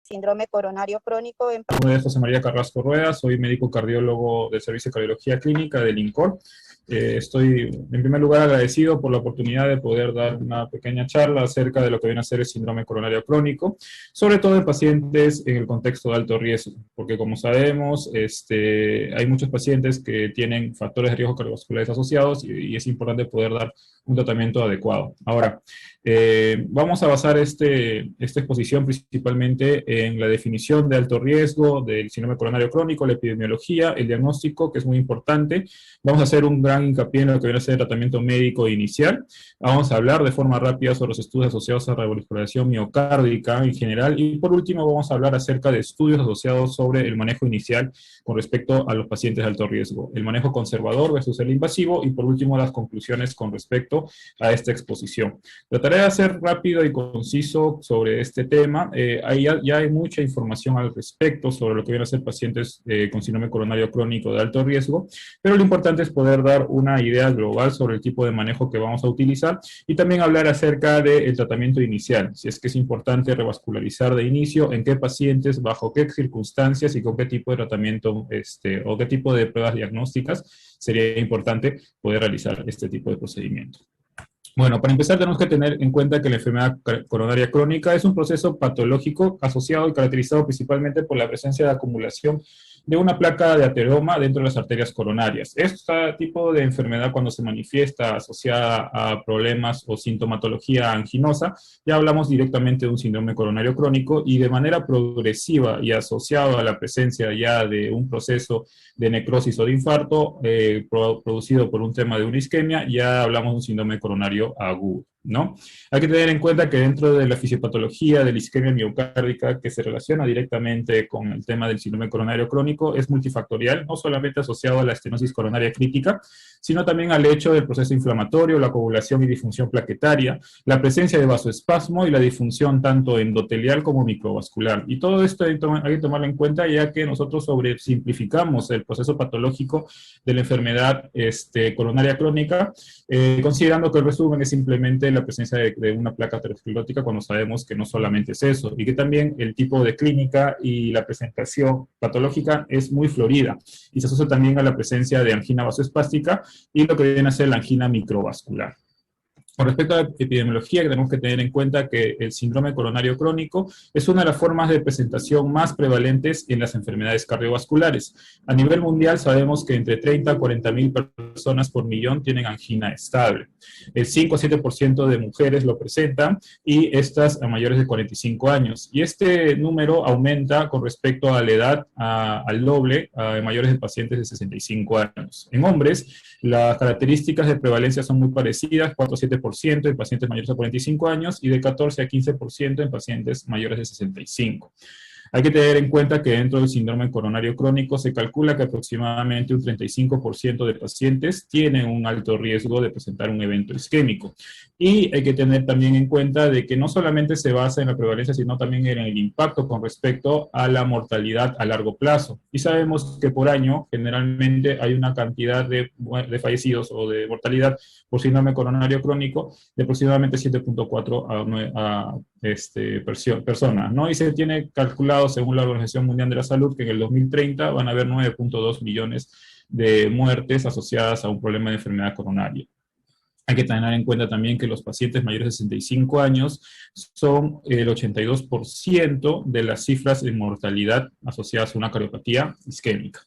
síndrome coronario crónico en... Mi nombre es José María Carrasco Rueda, soy médico cardiólogo del Servicio de Cardiología Clínica del INCOR. Estoy, en primer lugar, agradecido por la oportunidad de poder dar una pequeña charla acerca de lo que viene a ser el síndrome coronario crónico, sobre todo en pacientes en el contexto de alto riesgo, porque como sabemos, hay muchos pacientes que tienen factores de riesgo cardiovasculares asociados y es importante poder dar un tratamiento adecuado. Ahora, vamos a basar esta exposición principalmente en la definición de alto riesgo del síndrome coronario crónico, la epidemiología, el diagnóstico, que es muy importante. Vamos a hacer un gran hincapié en lo que viene a ser el tratamiento médico inicial. Vamos a hablar de forma rápida sobre los estudios asociados a revascularización miocárdica en general. Y por último, vamos a hablar acerca de estudios asociados sobre el manejo inicial con respecto a los pacientes de alto riesgo, el manejo conservador versus el invasivo y por último las conclusiones con respecto a esta exposición. Trataré de ser rápido y conciso sobre este tema. Ahí ya hay mucha información al respecto sobre lo que vienen a ser pacientes con síndrome coronario crónico de alto riesgo, pero lo importante es poder dar una idea global sobre el tipo de manejo que vamos a utilizar y también hablar acerca del tratamiento inicial, si es que es importante revascularizar de inicio, en qué pacientes, bajo qué circunstancias y con qué tipo de tratamiento o qué tipo de pruebas diagnósticas sería importante poder realizar este tipo de procedimiento. Bueno, para empezar tenemos que tener en cuenta que la enfermedad coronaria crónica es un proceso patológico asociado y caracterizado principalmente por la presencia de acumulación de una placa de ateroma dentro de las arterias coronarias. Este tipo de enfermedad, cuando se manifiesta asociada a problemas o sintomatología anginosa, ya hablamos directamente de un síndrome coronario crónico y de manera progresiva y asociado a la presencia ya de un proceso de necrosis o de infarto producido por un tema de una isquemia, ya hablamos de un síndrome coronario agudo, ¿no? Hay que tener en cuenta que dentro de la fisiopatología de la isquemia miocárdica, que se relaciona directamente con el tema del síndrome coronario crónico, es multifactorial, no solamente asociado a la estenosis coronaria crítica, sino también al hecho del proceso inflamatorio, la coagulación y disfunción plaquetaria, la presencia de vasoespasmo y la disfunción tanto endotelial como microvascular. Y todo esto hay que tomarlo en cuenta, ya que nosotros sobresimplificamos el proceso patológico de la enfermedad coronaria crónica, considerando que el resumen es simplemente la presencia de una placa aterosclerótica, cuando sabemos que no solamente es eso, y que también el tipo de clínica y la presentación patológica es muy florida, y se asocia también a la presencia de angina vasoespástica y lo que viene a ser la angina microvascular. Con respecto a la epidemiología, tenemos que tener en cuenta que el síndrome coronario crónico es una de las formas de presentación más prevalentes en las enfermedades cardiovasculares. A nivel mundial sabemos que entre 30 a 40 mil personas por millón tienen angina estable. El 5 a 7% de mujeres lo presentan y estas a mayores de 45 años. Y este número aumenta con respecto a la edad al doble a mayores de pacientes de 65 años. En hombres, las características de prevalencia son muy parecidas, 4 a 7% en pacientes mayores de 45 años y de 14 a 15% en pacientes mayores de 65. Hay que tener en cuenta que dentro del síndrome coronario crónico se calcula que aproximadamente un 35% de pacientes tienen un alto riesgo de presentar un evento isquémico. Y hay que tener también en cuenta de que no solamente se basa en la prevalencia, sino también en el impacto con respecto a la mortalidad a largo plazo. Y sabemos que por año generalmente hay una cantidad de fallecidos o de mortalidad por síndrome coronario crónico de aproximadamente 7.4 a personas, ¿no? Y se tiene calculado, según la Organización Mundial de la Salud, que en el 2030 van a haber 9.2 millones de muertes asociadas a un problema de enfermedad coronaria. Hay que tener en cuenta también que los pacientes mayores de 65 años son el 82% de las cifras de mortalidad asociadas a una cardiopatía isquémica.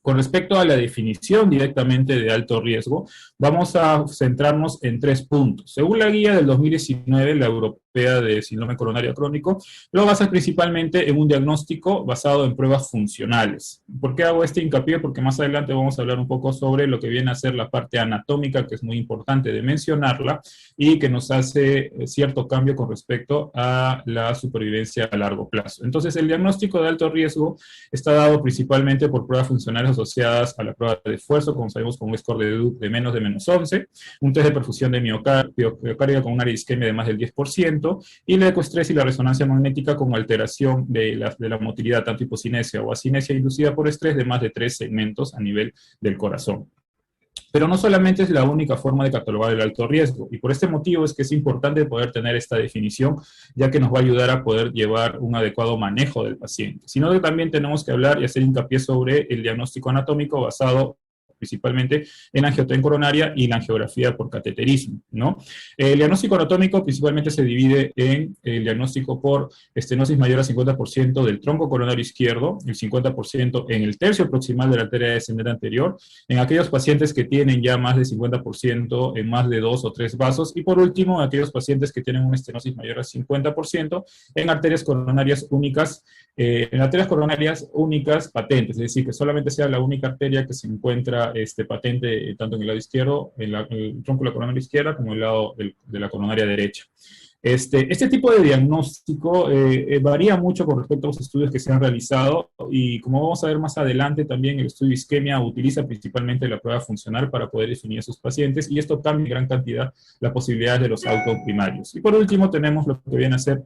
Con respecto a la definición directamente de alto riesgo, vamos a centrarnos en 3 puntos. Según la guía del 2019, la europea de síndrome coronario crónico, lo basa principalmente en un diagnóstico basado en pruebas funcionales. ¿Por qué hago este hincapié? Porque más adelante vamos a hablar un poco sobre lo que viene a ser la parte anatómica, que es muy importante de mencionarla, y que nos hace cierto cambio con respecto a la supervivencia a largo plazo. Entonces, el diagnóstico de alto riesgo está dado principalmente por pruebas funcionales asociadas a la prueba de esfuerzo, como sabemos, con un score de menos de -11, un test de perfusión de miocardio con una isquemia de más del 10%, y el ecoestrés y la resonancia magnética como alteración de la motilidad, tanto hipocinesia o asinesia inducida por estrés, de más de 3 segmentos a nivel del corazón. Pero no solamente es la única forma de catalogar el alto riesgo, y por este motivo es que es importante poder tener esta definición, ya que nos va a ayudar a poder llevar un adecuado manejo del paciente. Sino que también tenemos que hablar y hacer hincapié sobre el diagnóstico anatómico basado principalmente en la angiotensina coronaria y la angiografía por cateterismo, ¿no? El diagnóstico anatómico principalmente se divide en el diagnóstico por estenosis mayor a 50% del tronco coronario izquierdo, el 50% en el tercio proximal de la arteria descendente anterior, en aquellos pacientes que tienen ya más de 50% en más de 2 o 3 vasos, y por último, en aquellos pacientes que tienen una estenosis mayor a 50% en arterias coronarias únicas, patentes, es decir, que solamente sea la única arteria que se encuentra patente tanto en el lado izquierdo, en el tronco de la coronaria izquierda, como en el lado de la coronaria derecha. Este tipo de diagnóstico varía mucho con respecto a los estudios que se han realizado, y como vamos a ver más adelante, también el estudio isquemia utiliza principalmente la prueba funcional para poder definir a sus pacientes, y esto cambia en gran cantidad las posibilidades de los autos primarios. Y por último tenemos lo que viene a ser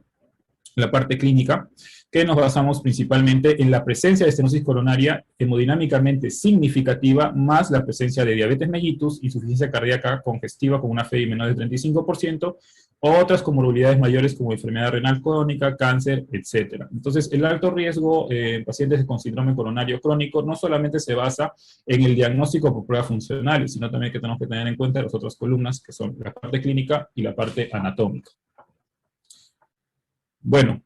la parte clínica, que nos basamos principalmente en la presencia de estenosis coronaria hemodinámicamente significativa, más la presencia de diabetes mellitus, insuficiencia cardíaca congestiva con una FEI menor de 35%, o otras comorbilidades mayores como enfermedad renal crónica, cáncer, etc. Entonces, el alto riesgo en pacientes con síndrome coronario crónico no solamente se basa en el diagnóstico por pruebas funcionales, sino también que tenemos que tener en cuenta las otras columnas, que son la parte clínica y la parte anatómica. Bueno,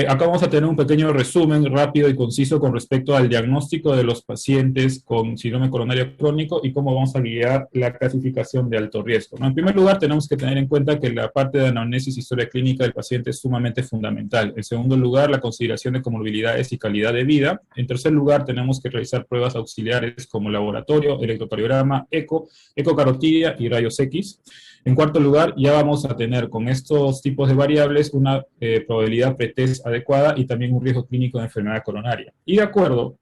acá vamos a tener un pequeño resumen rápido y conciso con respecto al diagnóstico de los pacientes con síndrome coronario crónico y cómo vamos a guiar la clasificación de alto riesgo, ¿no? En primer lugar, tenemos que tener en cuenta que la parte de anamnesis y historia clínica del paciente es sumamente fundamental. En segundo lugar, la consideración de comorbilidades y calidad de vida. En tercer lugar, tenemos que realizar pruebas auxiliares como laboratorio, electrocardiograma, ecocarotidia y rayos X. En cuarto lugar, ya vamos a tener con estos tipos de variables una probabilidad pretest adecuada y también un riesgo clínico de enfermedad coronaria. Y de acuerdo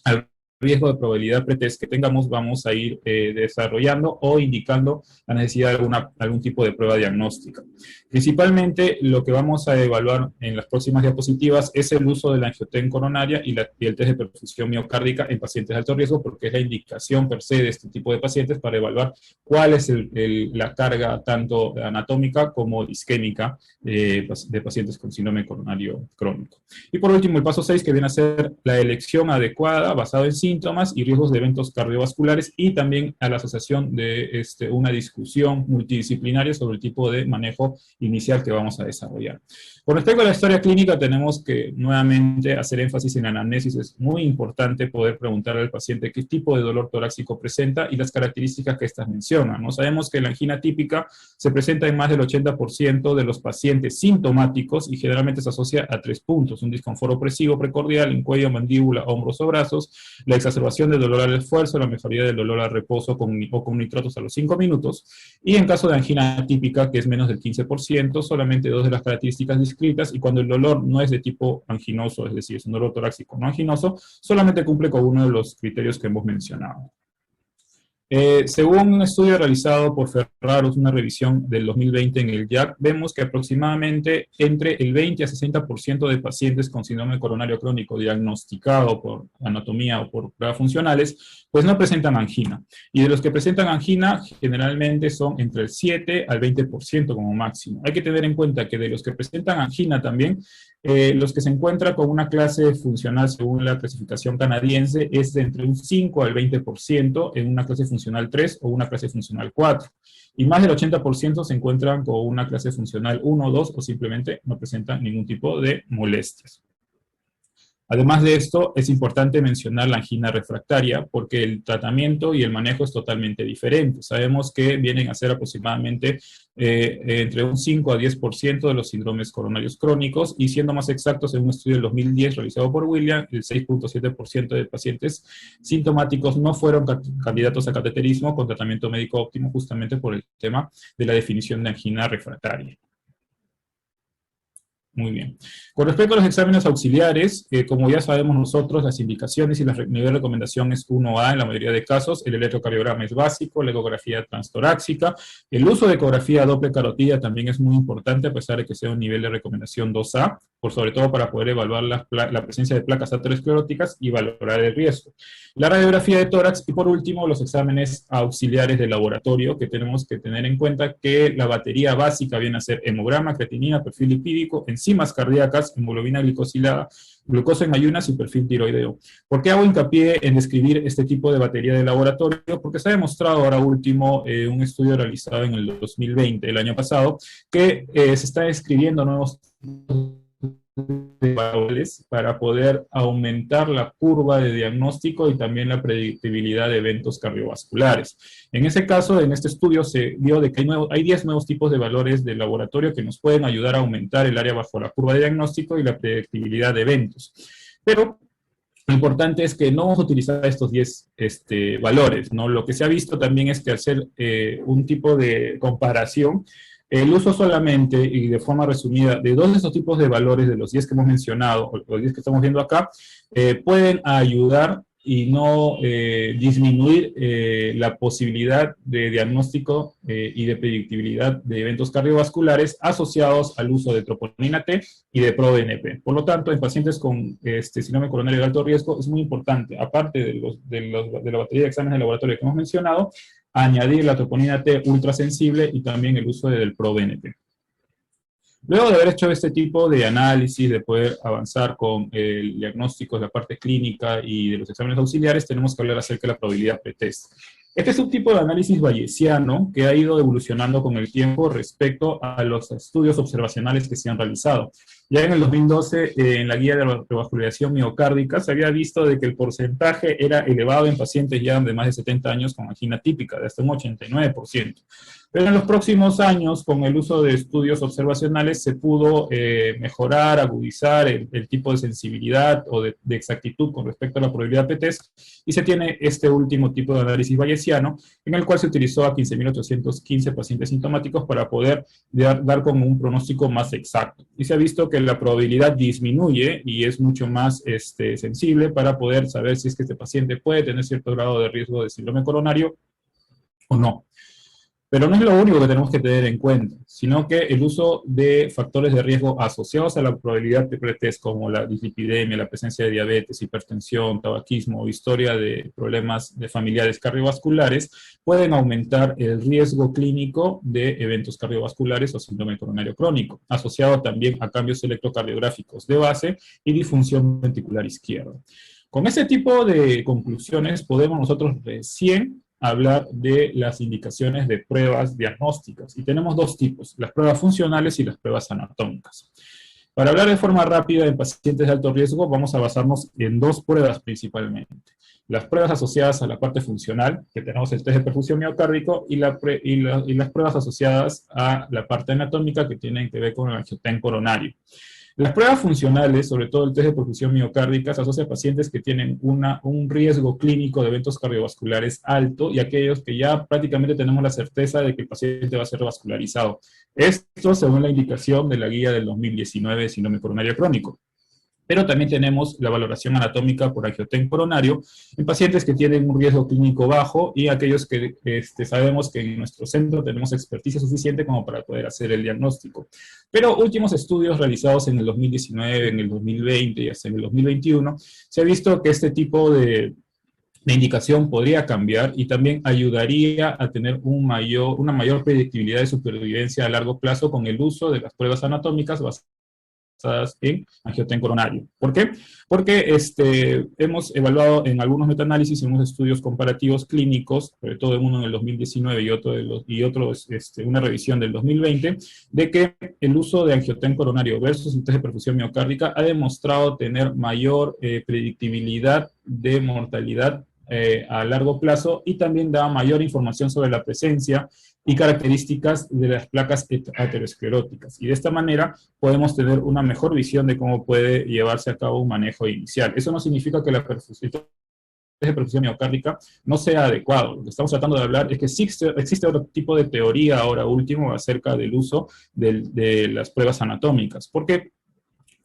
al riesgo de probabilidad pretest que tengamos, vamos a ir desarrollando o indicando la necesidad de algún tipo de prueba diagnóstica. Principalmente, lo que vamos a evaluar en las próximas diapositivas es el uso de la angiotensina coronaria y el test de perfusión miocárdica en pacientes de alto riesgo, porque es la indicación per se de este tipo de pacientes para evaluar cuál es la carga tanto anatómica como isquémica de pacientes con síndrome coronario crónico. Y por último, el paso 6, que viene a ser la elección adecuada basada en síntomas y riesgos de eventos cardiovasculares, y también a la asociación de una discusión multidisciplinaria sobre el tipo de manejo inicial que vamos a desarrollar. Con respecto a la historia clínica, tenemos que nuevamente hacer énfasis en la anamnesis. Es muy importante poder preguntar al paciente qué tipo de dolor torácico presenta y las características que estas mencionan, ¿no? Sabemos que la angina típica se presenta en más del 80% de los pacientes sintomáticos y generalmente se asocia a 3 puntos: un disconfort opresivo precordial en cuello, mandíbula, hombros o brazos, la exacerbación del dolor al esfuerzo, la mejoría del dolor al reposo o con nitrotos a los 5 minutos, y en caso de angina típica, que es menos del 15%, solamente 2 de las características descritas, y cuando el dolor no es de tipo anginoso, es decir, es un dolor torácico no anginoso, solamente cumple con uno de los criterios que hemos mencionado. Según un estudio realizado por Ferraros, una revisión del 2020 en el JAC, vemos que aproximadamente entre el 20 a 60% de pacientes con síndrome coronario crónico diagnosticado por anatomía o por pruebas funcionales, pues no presentan angina. Y de los que presentan angina, generalmente son entre el 7 al 20% como máximo. Hay que tener en cuenta que de los que presentan angina también, los que se encuentran con una clase funcional según la clasificación canadiense es de entre un 5 al 20% en una clase funcional 3 o una clase funcional 4. Y más del 80% se encuentran con una clase funcional 1 o 2 o simplemente no presentan ningún tipo de molestias. Además de esto, es importante mencionar la angina refractaria porque el tratamiento y el manejo es totalmente diferente. Sabemos que vienen a ser aproximadamente entre un 5 a 10% de los síndromes coronarios crónicos, y siendo más exactos, en un estudio del 2010 realizado por William, el 6.7% de pacientes sintomáticos no fueron candidatos a cateterismo con tratamiento médico óptimo, justamente por el tema de la definición de angina refractaria. Muy bien. Con respecto a los exámenes auxiliares, como ya sabemos nosotros, las indicaciones y el nivel de recomendación es 1A en la mayoría de casos. El electrocardiograma es básico, la ecografía transtorácica. El uso de ecografía doble carotida también es muy importante, a pesar de que sea un nivel de recomendación 2A, por sobre todo para poder evaluar la presencia de placas ateroscleróticas y valorar el riesgo. La radiografía de tórax y, por último, los exámenes auxiliares de laboratorio, que tenemos que tener en cuenta que la batería básica viene a ser hemograma, creatinina, perfil lipídico, enzimas cardíacas, hemoglobina glicosilada, glucosa en ayunas y perfil tiroideo. ¿Por qué hago hincapié en describir este tipo de batería de laboratorio? Porque se ha demostrado ahora último un estudio realizado en el 2020, el año pasado, que se está describiendo nuevos valores para poder aumentar la curva de diagnóstico y también la predictibilidad de eventos cardiovasculares. En ese caso, en este estudio se vio de que hay 10 nuevos tipos de valores de laboratorio que nos pueden ayudar a aumentar el área bajo la curva de diagnóstico y la predictibilidad de eventos. Pero lo importante es que no vamos a utilizar estos 10 valores, ¿no? Lo que se ha visto también es que hacer un tipo de comparación, el uso solamente y de forma resumida de dos de estos tipos de valores, de los 10 que hemos mencionado, o los 10 que estamos viendo acá, pueden ayudar y no disminuir la posibilidad de diagnóstico y de predictibilidad de eventos cardiovasculares asociados al uso de troponina T y de ProBNP. Por lo tanto, en pacientes con síndrome coronario de alto riesgo es muy importante, aparte de la batería de exámenes de laboratorio que hemos mencionado, añadir la troponina T ultrasensible y también el uso del ProBNP. Luego de haber hecho este tipo de análisis, de poder avanzar con el diagnóstico de la parte clínica y de los exámenes auxiliares, tenemos que hablar acerca de la probabilidad pretest. Este es un tipo de análisis bayesiano que ha ido evolucionando con el tiempo respecto a los estudios observacionales que se han realizado. Ya en el 2012, en la guía de revascularización miocárdica, se había visto de que el porcentaje era elevado en pacientes ya de más de 70 años con angina típica, de hasta un 89%. Pero en los próximos años, con el uso de estudios observacionales, se pudo mejorar, agudizar el tipo de sensibilidad o de exactitud con respecto a la probabilidad p-test, y se tiene este último tipo de análisis bayesiano, en el cual se utilizó a 15.815 pacientes sintomáticos para poder dar como un pronóstico más exacto. Y se ha visto que la probabilidad disminuye y es mucho más sensible para poder saber si es que este paciente puede tener cierto grado de riesgo de síndrome coronario o no. Pero no es lo único que tenemos que tener en cuenta, sino que el uso de factores de riesgo asociados a la probabilidad de pretest, como la dislipidemia, la presencia de diabetes, hipertensión, tabaquismo o historia de problemas de familiares cardiovasculares, pueden aumentar el riesgo clínico de eventos cardiovasculares o síndrome coronario crónico, asociado también a cambios electrocardiográficos de base y disfunción ventricular izquierda. Con ese tipo de conclusiones podemos nosotros recién hablar de las indicaciones de pruebas diagnósticas. Y tenemos dos tipos, las pruebas funcionales y las pruebas anatómicas. Para hablar de forma rápida en pacientes de alto riesgo, vamos a basarnos en dos pruebas principalmente. Las pruebas asociadas a la parte funcional, que tenemos el test de perfusión miocárdico, y las pruebas asociadas a la parte anatómica, que tienen que ver con el angiotén coronario. Las pruebas funcionales, sobre todo el test de perfusión miocárdica, se asocia a pacientes que tienen un riesgo clínico de eventos cardiovasculares alto y aquellos que ya prácticamente tenemos la certeza de que el paciente va a ser revascularizado. Esto según la indicación de la guía del 2019 de síndrome coronario crónico. Pero también tenemos la valoración anatómica por angiotén coronario en pacientes que tienen un riesgo clínico bajo y aquellos que sabemos que en nuestro centro tenemos experticia suficiente como para poder hacer el diagnóstico. Pero últimos estudios realizados en el 2019, en el 2020 y hasta en el 2021, se ha visto que este tipo de indicación podría cambiar y también ayudaría a tener una mayor predictibilidad de supervivencia a largo plazo con el uso de las pruebas anatómicas basadas en angiotén coronario. ¿Por qué? Porque hemos evaluado en algunos metaanálisis, en unos estudios comparativos clínicos, sobre todo uno en el 2019 y otro una revisión del 2020, de que el uso de angiotén coronario versus el test de perfusión miocárdica ha demostrado tener mayor predictibilidad de mortalidad a largo plazo y también da mayor información sobre la presencia y características de las placas ateroscleróticas. Y de esta manera podemos tener una mejor visión de cómo puede llevarse a cabo un manejo inicial. Eso no significa que la perfusión miocárdica no sea adecuado. Lo que estamos tratando de hablar es que existe otro tipo de teoría ahora último acerca del uso de las pruebas anatómicas. ¿Por qué?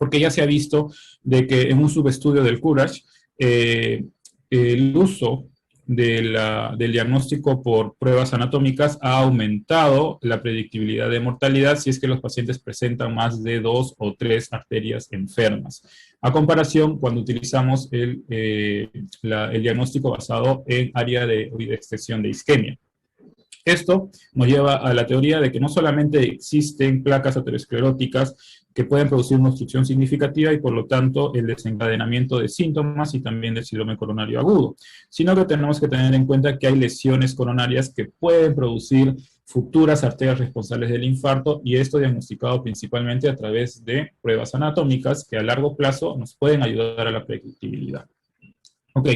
porque ya se ha visto de que en un subestudio del Courage, el uso del diagnóstico por pruebas anatómicas ha aumentado la predictibilidad de mortalidad si es que los pacientes presentan más de 2 o 3 arterias enfermas, a comparación cuando utilizamos el diagnóstico basado en área de extensión de isquemia. Esto nos lleva a la teoría de que no solamente existen placas ateroscleróticas que pueden producir una obstrucción significativa y por lo tanto el desencadenamiento de síntomas y también del síndrome coronario agudo, sino que tenemos que tener en cuenta que hay lesiones coronarias que pueden producir futuras arterias responsables del infarto, y esto diagnosticado principalmente a través de pruebas anatómicas que a largo plazo nos pueden ayudar a la predictibilidad. Ok.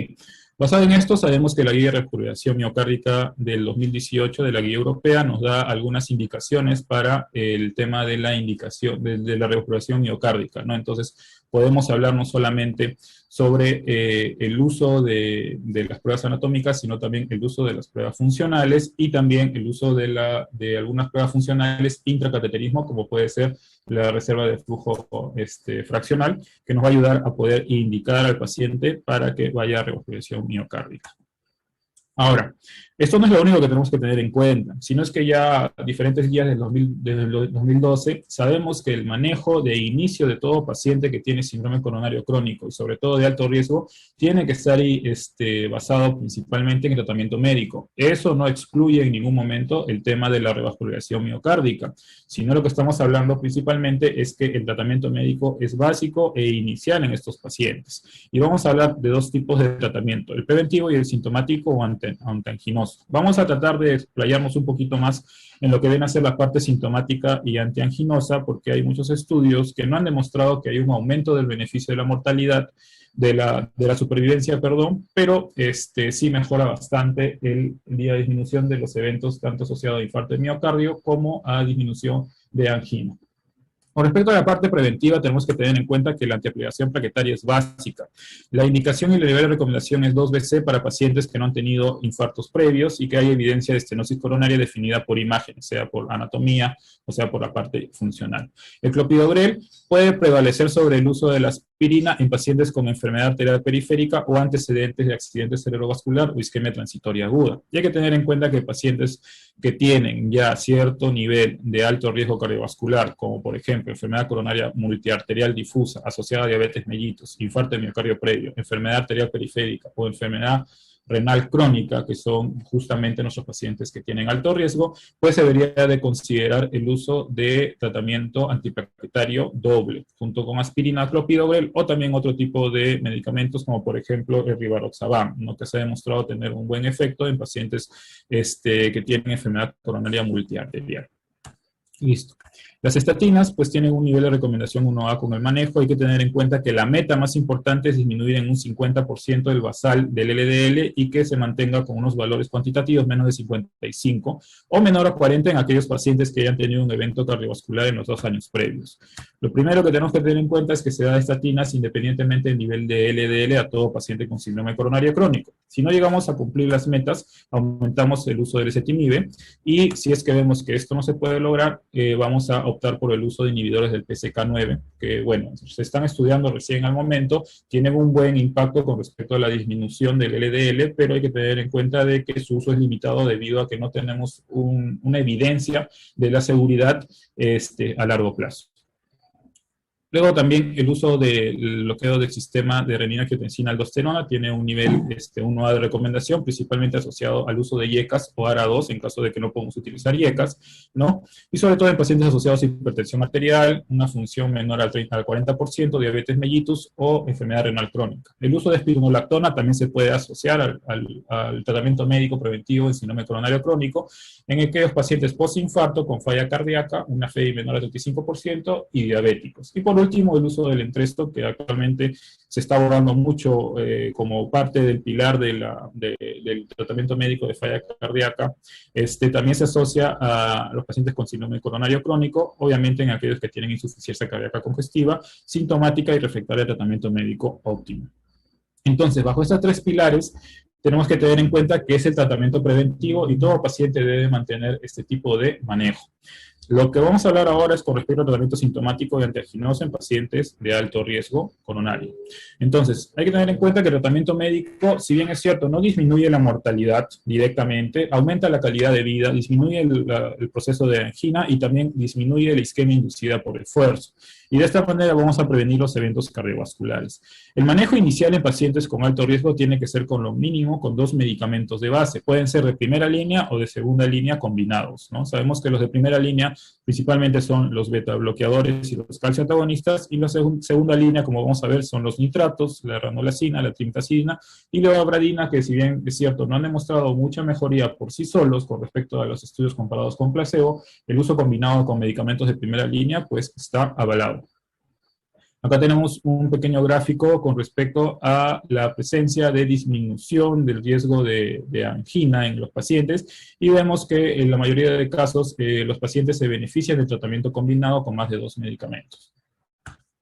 Basado en esto, sabemos que la guía de revasculación miocárdica del 2018 de la guía europea nos da algunas indicaciones para el tema de la indicación de la revasculación miocárdica, ¿no? Entonces, podemos hablar no solamente sobre el uso de las pruebas anatómicas, sino también el uso de las pruebas funcionales y también el uso de algunas pruebas funcionales intracateterismo, como puede ser la reserva de flujo fraccional, que nos va a ayudar a poder indicar al paciente para que vaya a revasculación miocárdica. Ahora, esto no es lo único que tenemos que tener en cuenta, sino es que ya a diferentes guías desde el 2012 sabemos que el manejo de inicio de todo paciente que tiene síndrome coronario crónico y sobre todo de alto riesgo tiene que estar basado principalmente en el tratamiento médico. Eso no excluye en ningún momento el tema de la revascularización miocárdica, sino lo que estamos hablando principalmente es que el tratamiento médico es básico e inicial en estos pacientes. Y vamos a hablar de dos tipos de tratamiento, el preventivo y el sintomático o antianginoso. Vamos a tratar de explayarnos un poquito más en lo que viene a ser la parte sintomática y antianginosa, porque hay muchos estudios que no han demostrado que hay un aumento del beneficio de la mortalidad, de la supervivencia, perdón, pero sí mejora bastante el día de disminución de los eventos tanto asociados a infarto de miocardio como a disminución de angina. Con respecto a la parte preventiva, tenemos que tener en cuenta que la antiagregación plaquetaria es básica. La indicación y el nivel de recomendación es 2BC para pacientes que no han tenido infartos previos y que hay evidencia de estenosis coronaria definida por imagen, sea por anatomía o sea por la parte funcional. El clopidogrel puede prevalecer sobre el uso de la aspirina en pacientes con enfermedad arterial periférica o antecedentes de accidente cerebrovascular o isquemia transitoria aguda. Y hay que tener en cuenta que pacientes que tienen ya cierto nivel de alto riesgo cardiovascular, como por ejemplo enfermedad coronaria multiarterial difusa asociada a diabetes mellitus, infarto de miocardio previo, enfermedad arterial periférica o enfermedad renal crónica, que son justamente nuestros pacientes que tienen alto riesgo, pues se debería de considerar el uso de tratamiento antiplaquetario doble, junto con aspirina, clopidogrel o también otro tipo de medicamentos, como por ejemplo el rivaroxaban, ¿no? Que se ha demostrado tener un buen efecto en pacientes que tienen enfermedad coronaria multiarterial. Listo. Las estatinas pues tienen un nivel de recomendación 1A con el manejo. Hay que tener en cuenta que la meta más importante es disminuir en un 50% el basal del LDL y que se mantenga con unos valores cuantitativos menos de 55 o menor a 40 en aquellos pacientes que hayan tenido un evento cardiovascular en los 2 años previos. Lo primero que tenemos que tener en cuenta es que se da estatinas independientemente del nivel de LDL a todo paciente con síndrome coronario crónico. Si no llegamos a cumplir las metas, aumentamos el uso del ezetimibe y si es que vemos que esto no se puede lograr, vamos a optar por el uso de inhibidores del PCK9, que bueno, se están estudiando recién al momento, tienen un buen impacto con respecto a la disminución del LDL, pero hay que tener en cuenta de que su uso es limitado debido a que no tenemos una evidencia de la seguridad a largo plazo. Luego también el uso del bloqueo del sistema de renina-angiotensina-aldosterona tiene un nivel 1A de recomendación, principalmente asociado al uso de IECAS o ARA2 en caso de que no podamos utilizar IECAS, ¿no? Y sobre todo en pacientes asociados a hipertensión arterial, una función menor al 40%, diabetes mellitus o enfermedad renal crónica. El uso de espironolactona también se puede asociar al tratamiento médico preventivo en síndrome coronario crónico en aquellos pacientes postinfarto con falla cardíaca, una FEI menor al 35% y diabéticos. Y por último, el uso del Entresto, que actualmente se está abordando mucho como parte del pilar del tratamiento médico de falla cardíaca, también se asocia a los pacientes con síndrome coronario crónico, obviamente en aquellos que tienen insuficiencia cardíaca congestiva, sintomática y refractaria de tratamiento médico óptimo. Entonces, bajo estos 3 pilares, tenemos que tener en cuenta que es el tratamiento preventivo y todo paciente debe mantener este tipo de manejo. Lo que vamos a hablar ahora es con respecto al tratamiento sintomático de antianginoso en pacientes de alto riesgo coronario. Entonces, hay que tener en cuenta que el tratamiento médico, si bien es cierto, no disminuye la mortalidad directamente, aumenta la calidad de vida, disminuye el proceso de angina y también disminuye la isquemia inducida por el esfuerzo. Y de esta manera vamos a prevenir los eventos cardiovasculares. El manejo inicial en pacientes con alto riesgo tiene que ser con lo mínimo con 2 medicamentos de base. Pueden ser de primera línea o de segunda línea combinados, ¿no? Sabemos que los de primera línea principalmente son los beta bloqueadores y los calcio antagonistas, y la segunda línea, como vamos a ver, son los nitratos, la ranolacina, la trimetacina y la obradina, que si bien es cierto no han demostrado mucha mejoría por sí solos con respecto a los estudios comparados con placebo, el uso combinado con medicamentos de primera línea pues está avalado. Acá tenemos un pequeño gráfico con respecto a la presencia de disminución del riesgo de angina en los pacientes, y vemos que en la mayoría de casos los pacientes se benefician del tratamiento combinado con más de 2 medicamentos.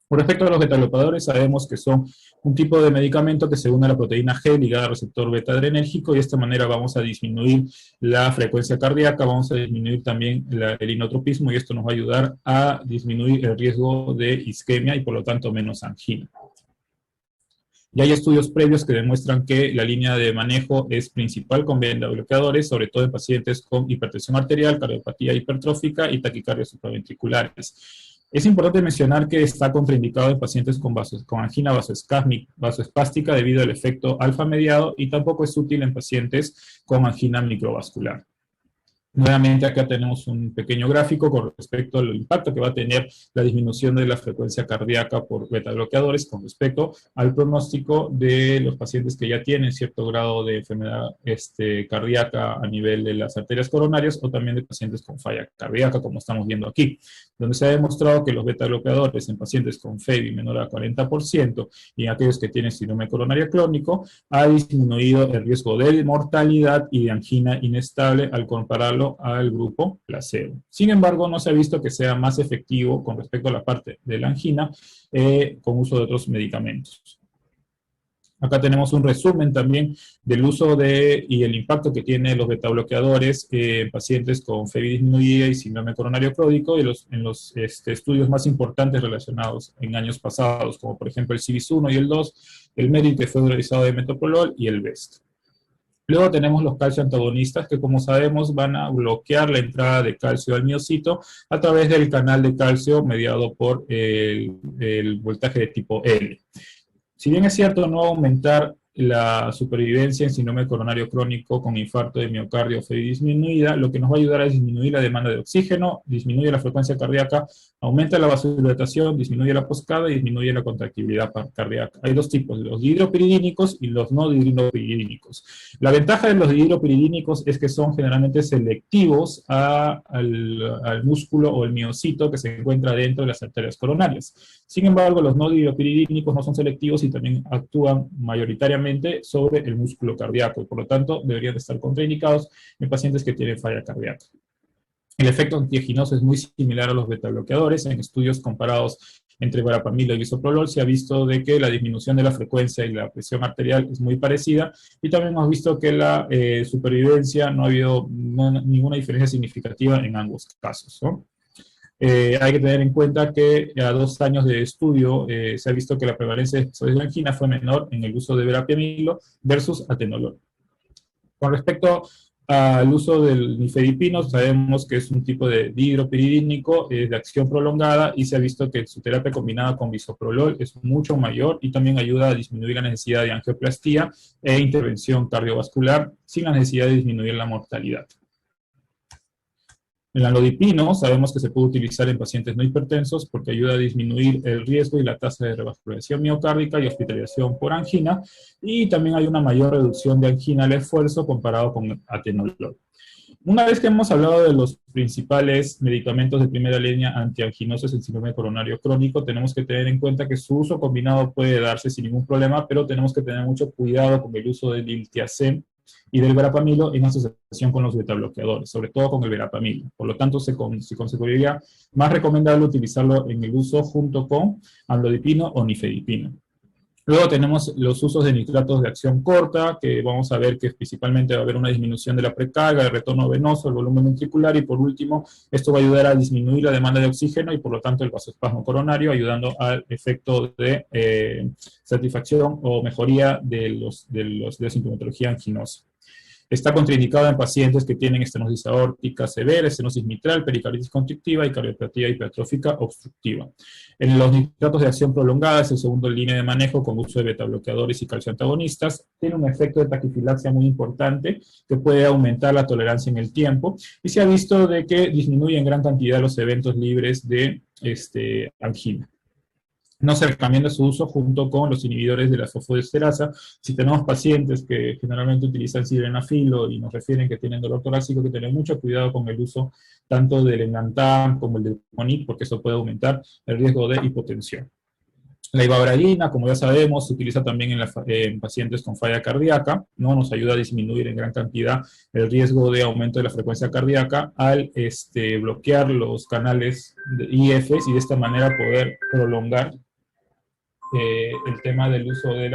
Con respecto a los beta-bloqueadores, sabemos que son un tipo de medicamento que se une a la proteína G ligada al receptor beta-adrenérgico, y de esta manera vamos a disminuir la frecuencia cardíaca, vamos a disminuir también el inotropismo, y esto nos va a ayudar a disminuir el riesgo de isquemia y por lo tanto menos angina. Y hay estudios previos que demuestran que la línea de manejo es principal con beta-bloqueadores, sobre todo en pacientes con hipertensión arterial, cardiopatía hipertrófica y taquicardias supraventriculares. Es importante mencionar que está contraindicado en pacientes con angina vasoespástica debido al efecto alfa mediado, y tampoco es útil en pacientes con angina microvascular. Nuevamente acá tenemos un pequeño gráfico con respecto al impacto que va a tener la disminución de la frecuencia cardíaca por beta-bloqueadores con respecto al pronóstico de los pacientes que ya tienen cierto grado de enfermedad cardíaca a nivel de las arterias coronarias, o también de pacientes con falla cardíaca, como estamos viendo aquí, donde se ha demostrado que los beta-bloqueadores en pacientes con FEBI menor a 40% y en aquellos que tienen síndrome coronario crónico ha disminuido el riesgo de mortalidad y de angina inestable al compararlo al grupo placebo. Sin embargo, no se ha visto que sea más efectivo con respecto a la parte de la angina con uso de otros medicamentos. Acá tenemos un resumen también del uso y el impacto que tienen los betabloqueadores en pacientes con FEBI disminuida y síndrome coronario crónico, y en los estudios más importantes relacionados en años pasados, como por ejemplo el CIVIS-1 y el 2, el MERIT, que fue realizado de metoprolol, y el BEST. Luego tenemos los calcio antagonistas, que como sabemos van a bloquear la entrada de calcio al miocito a través del canal de calcio mediado por el voltaje de tipo L. Si bien es cierto no aumentar la supervivencia en síndrome coronario crónico con infarto de miocardio o FEBI disminuida, lo que nos va a ayudar a disminuir la demanda de oxígeno, disminuye la frecuencia cardíaca, aumenta la vasodilatación, disminuye la poscada y disminuye la contractibilidad cardíaca. Hay dos tipos, los dihidropiridínicos y los no dihidropiridínicos. La ventaja de los dihidropiridínicos es que son generalmente selectivos al músculo o el miocito que se encuentra dentro de las arterias coronarias. Sin embargo, los no dihidropiridínicos no son selectivos y también actúan mayoritariamente sobre el músculo cardíaco, y por lo tanto deberían estar contraindicados en pacientes que tienen falla cardíaca. El efecto antianginoso es muy similar a los betabloqueadores. En estudios comparados entre verapamilo y bisoprolol se ha visto de que la disminución de la frecuencia y la presión arterial es muy parecida, y también hemos visto que la supervivencia no ha habido ninguna diferencia significativa en ambos casos, ¿no? Hay que tener en cuenta que a 2 años de estudio se ha visto que la prevalencia de episodios de angina fue menor en el uso de verapamilo versus atenolol. Con respecto al uso del nifedipino, sabemos que es un tipo de dihidropiridínico de acción prolongada, y se ha visto que su terapia combinada con bisoprolol es mucho mayor y también ayuda a disminuir la necesidad de angioplastía e intervención cardiovascular sin la necesidad de disminuir la mortalidad. El amlodipino sabemos que se puede utilizar en pacientes no hipertensos porque ayuda a disminuir el riesgo y la tasa de revascularización miocárdica y hospitalización por angina, y también hay una mayor reducción de angina al esfuerzo comparado con atenolol. Una vez que hemos hablado de los principales medicamentos de primera línea antianginosos en síndrome coronario crónico, tenemos que tener en cuenta que su uso combinado puede darse sin ningún problema, pero tenemos que tener mucho cuidado con el uso del diltiazem y del verapamilo en asociación con los betabloqueadores, sobre todo con el verapamilo. Por lo tanto, se consideraría más recomendable utilizarlo en el uso junto con amlodipino o nifedipino. Luego tenemos los usos de nitratos de acción corta, que vamos a ver que principalmente va a haber una disminución de la precarga, el retorno venoso, el volumen ventricular, y por último, esto va a ayudar a disminuir la demanda de oxígeno y por lo tanto el vasoespasmo coronario, ayudando al efecto de satisfacción o mejoría de la sintomatología anginosa. Está contraindicado en pacientes que tienen estenosis aórtica severa, estenosis mitral, pericarditis constrictiva y cardiopatía hipertrófica obstructiva. En los nitratos de acción prolongada es el segundo línea de manejo con uso de betabloqueadores y calcioantagonistas. Tiene un efecto de taquifilaxia muy importante que puede aumentar la tolerancia en el tiempo y se ha visto de que disminuye en gran cantidad los eventos libres de angina. No se recomienda su uso junto con los inhibidores de la fosfodiesterasa. Si tenemos pacientes que generalmente utilizan sildenafil y nos refieren que tienen dolor torácico, hay que tener mucho cuidado con el uso tanto del Enantam como el del Monit, porque eso puede aumentar el riesgo de hipotensión. La ivabradina, como ya sabemos, se utiliza también en pacientes con falla cardíaca, ¿no? Nos ayuda a disminuir en gran cantidad el riesgo de aumento de la frecuencia cardíaca al bloquear los canales de IFs y de esta manera poder prolongar el tema del uso de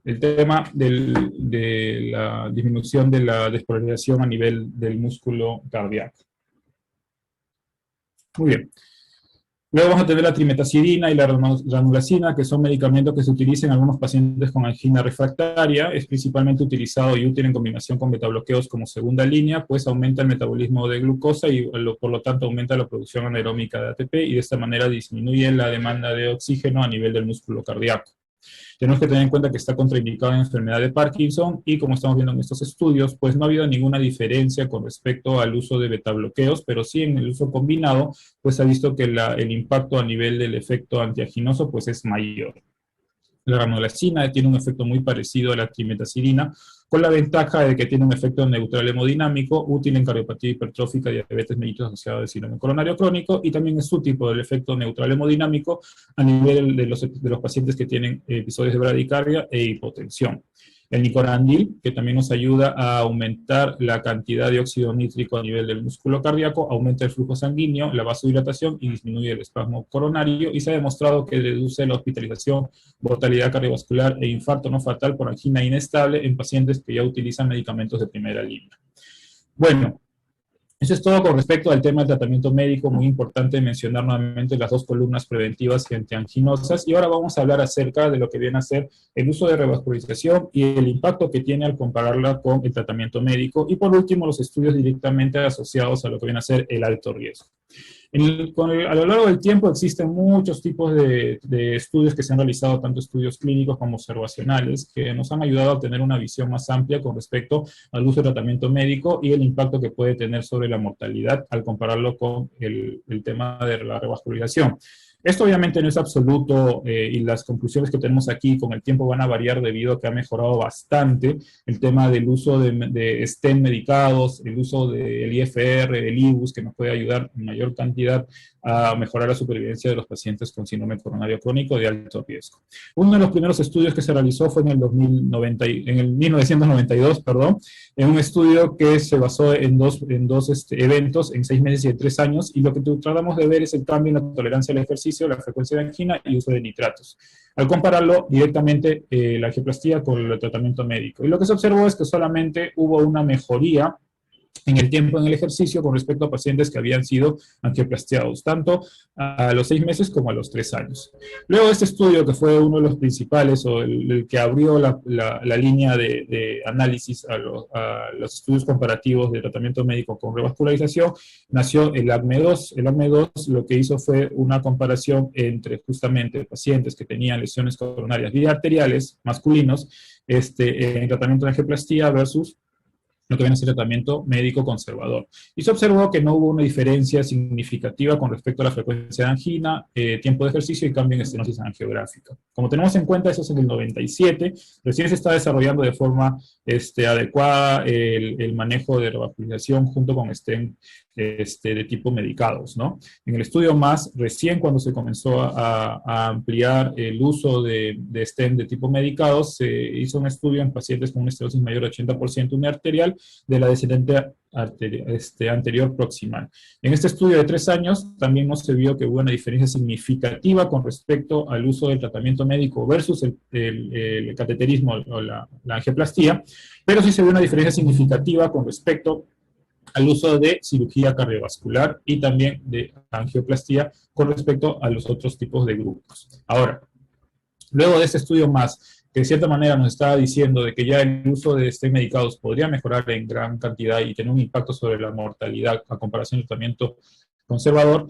de la disminución de la despolarización a nivel del músculo cardíaco. Muy bien. Luego vamos a tener la trimetazidina y la ranulacina, que son medicamentos que se utilizan en algunos pacientes con angina refractaria. Es principalmente utilizado y útil en combinación con betabloqueos como segunda línea, pues aumenta el metabolismo de glucosa y por lo tanto aumenta la producción anaeróbica de ATP y de esta manera disminuye la demanda de oxígeno a nivel del músculo cardíaco. Tenemos que tener en cuenta que está contraindicado en enfermedad de Parkinson y como estamos viendo en estos estudios, pues no ha habido ninguna diferencia con respecto al uso de betabloqueos, pero sí en el uso combinado, pues se ha visto que el impacto a nivel del efecto antianginoso pues es mayor. La ranolacina tiene un efecto muy parecido a la trimetazidina, con la ventaja de que tiene un efecto neutral hemodinámico, útil en cardiopatía hipertrófica y diabetes mellitus asociado al síndrome coronario crónico, y también es útil por el efecto neutral hemodinámico a nivel de los pacientes que tienen episodios de bradicardia e hipotensión. El nicorandil, que también nos ayuda a aumentar la cantidad de óxido nítrico a nivel del músculo cardíaco, aumenta el flujo sanguíneo, la vasodilatación y disminuye el espasmo coronario, y se ha demostrado que reduce la hospitalización, mortalidad cardiovascular e infarto no fatal por angina inestable en pacientes que ya utilizan medicamentos de primera línea. Bueno, eso es todo con respecto al tema del tratamiento médico. Muy importante mencionar nuevamente las dos columnas preventivas y antianginosas. Y ahora vamos a hablar acerca de lo que viene a ser el uso de revascularización y el impacto que tiene al compararla con el tratamiento médico. Y por último, los estudios directamente asociados a lo que viene a ser el alto riesgo. A lo largo del tiempo existen muchos tipos de estudios que se han realizado, tanto estudios clínicos como observacionales, que nos han ayudado a tener una visión más amplia con respecto al uso de tratamiento médico y el impacto que puede tener sobre la mortalidad al compararlo con el tema de la revascularización. Esto obviamente no es absoluto y las conclusiones que tenemos aquí con el tiempo van a variar debido a que ha mejorado bastante el tema del uso de stent medicados, el uso del IFR, del IBUS, que nos puede ayudar en mayor cantidad a mejorar la supervivencia de los pacientes con síndrome coronario crónico de alto riesgo. Uno de los primeros estudios que se realizó fue en el 1992, en un estudio que se basó en dos eventos en 6 meses y en 3 años, y lo que tratamos de ver es el cambio en la tolerancia al ejercicio, la frecuencia de angina y uso de nitratos. Al compararlo directamente la angioplastía con el tratamiento médico. Y lo que se observó es que solamente hubo una mejoría en el tiempo en el ejercicio con respecto a pacientes que habían sido angioplastiados, tanto a los 6 meses como a los 3 años. Luego este estudio, que fue uno de los principales o el que abrió la línea de análisis a los estudios comparativos de tratamiento médico con revascularización, nació el ACME2. El ACME2 lo que hizo fue una comparación entre justamente pacientes que tenían lesiones coronarias biarteriales masculinos en tratamiento de angioplastía versus lo que viene a ser tratamiento médico conservador. Y se observó que no hubo una diferencia significativa con respecto a la frecuencia de angina, tiempo de ejercicio y cambio en estenosis angiográfica. Como tenemos en cuenta, eso es en el 97, recién se está desarrollando de forma adecuada el manejo de revascularización junto con stent de tipo medicados, ¿no? En el estudio más recién, cuando se comenzó a ampliar el uso de stent de tipo medicados, se hizo un estudio en pacientes con una esterosis mayor de 80% uniarterial de la descendente anterior proximal. En este estudio de 3 años también no se vio que hubo una diferencia significativa con respecto al uso del tratamiento médico versus el cateterismo o la angioplastía, pero sí se vio una diferencia significativa con respecto al uso de cirugía cardiovascular y también de angioplastía con respecto a los otros tipos de grupos. Ahora, luego de este estudio más, que de cierta manera nos estaba diciendo de que ya el uso de medicados podría mejorar en gran cantidad y tener un impacto sobre la mortalidad a comparación del tratamiento conservador,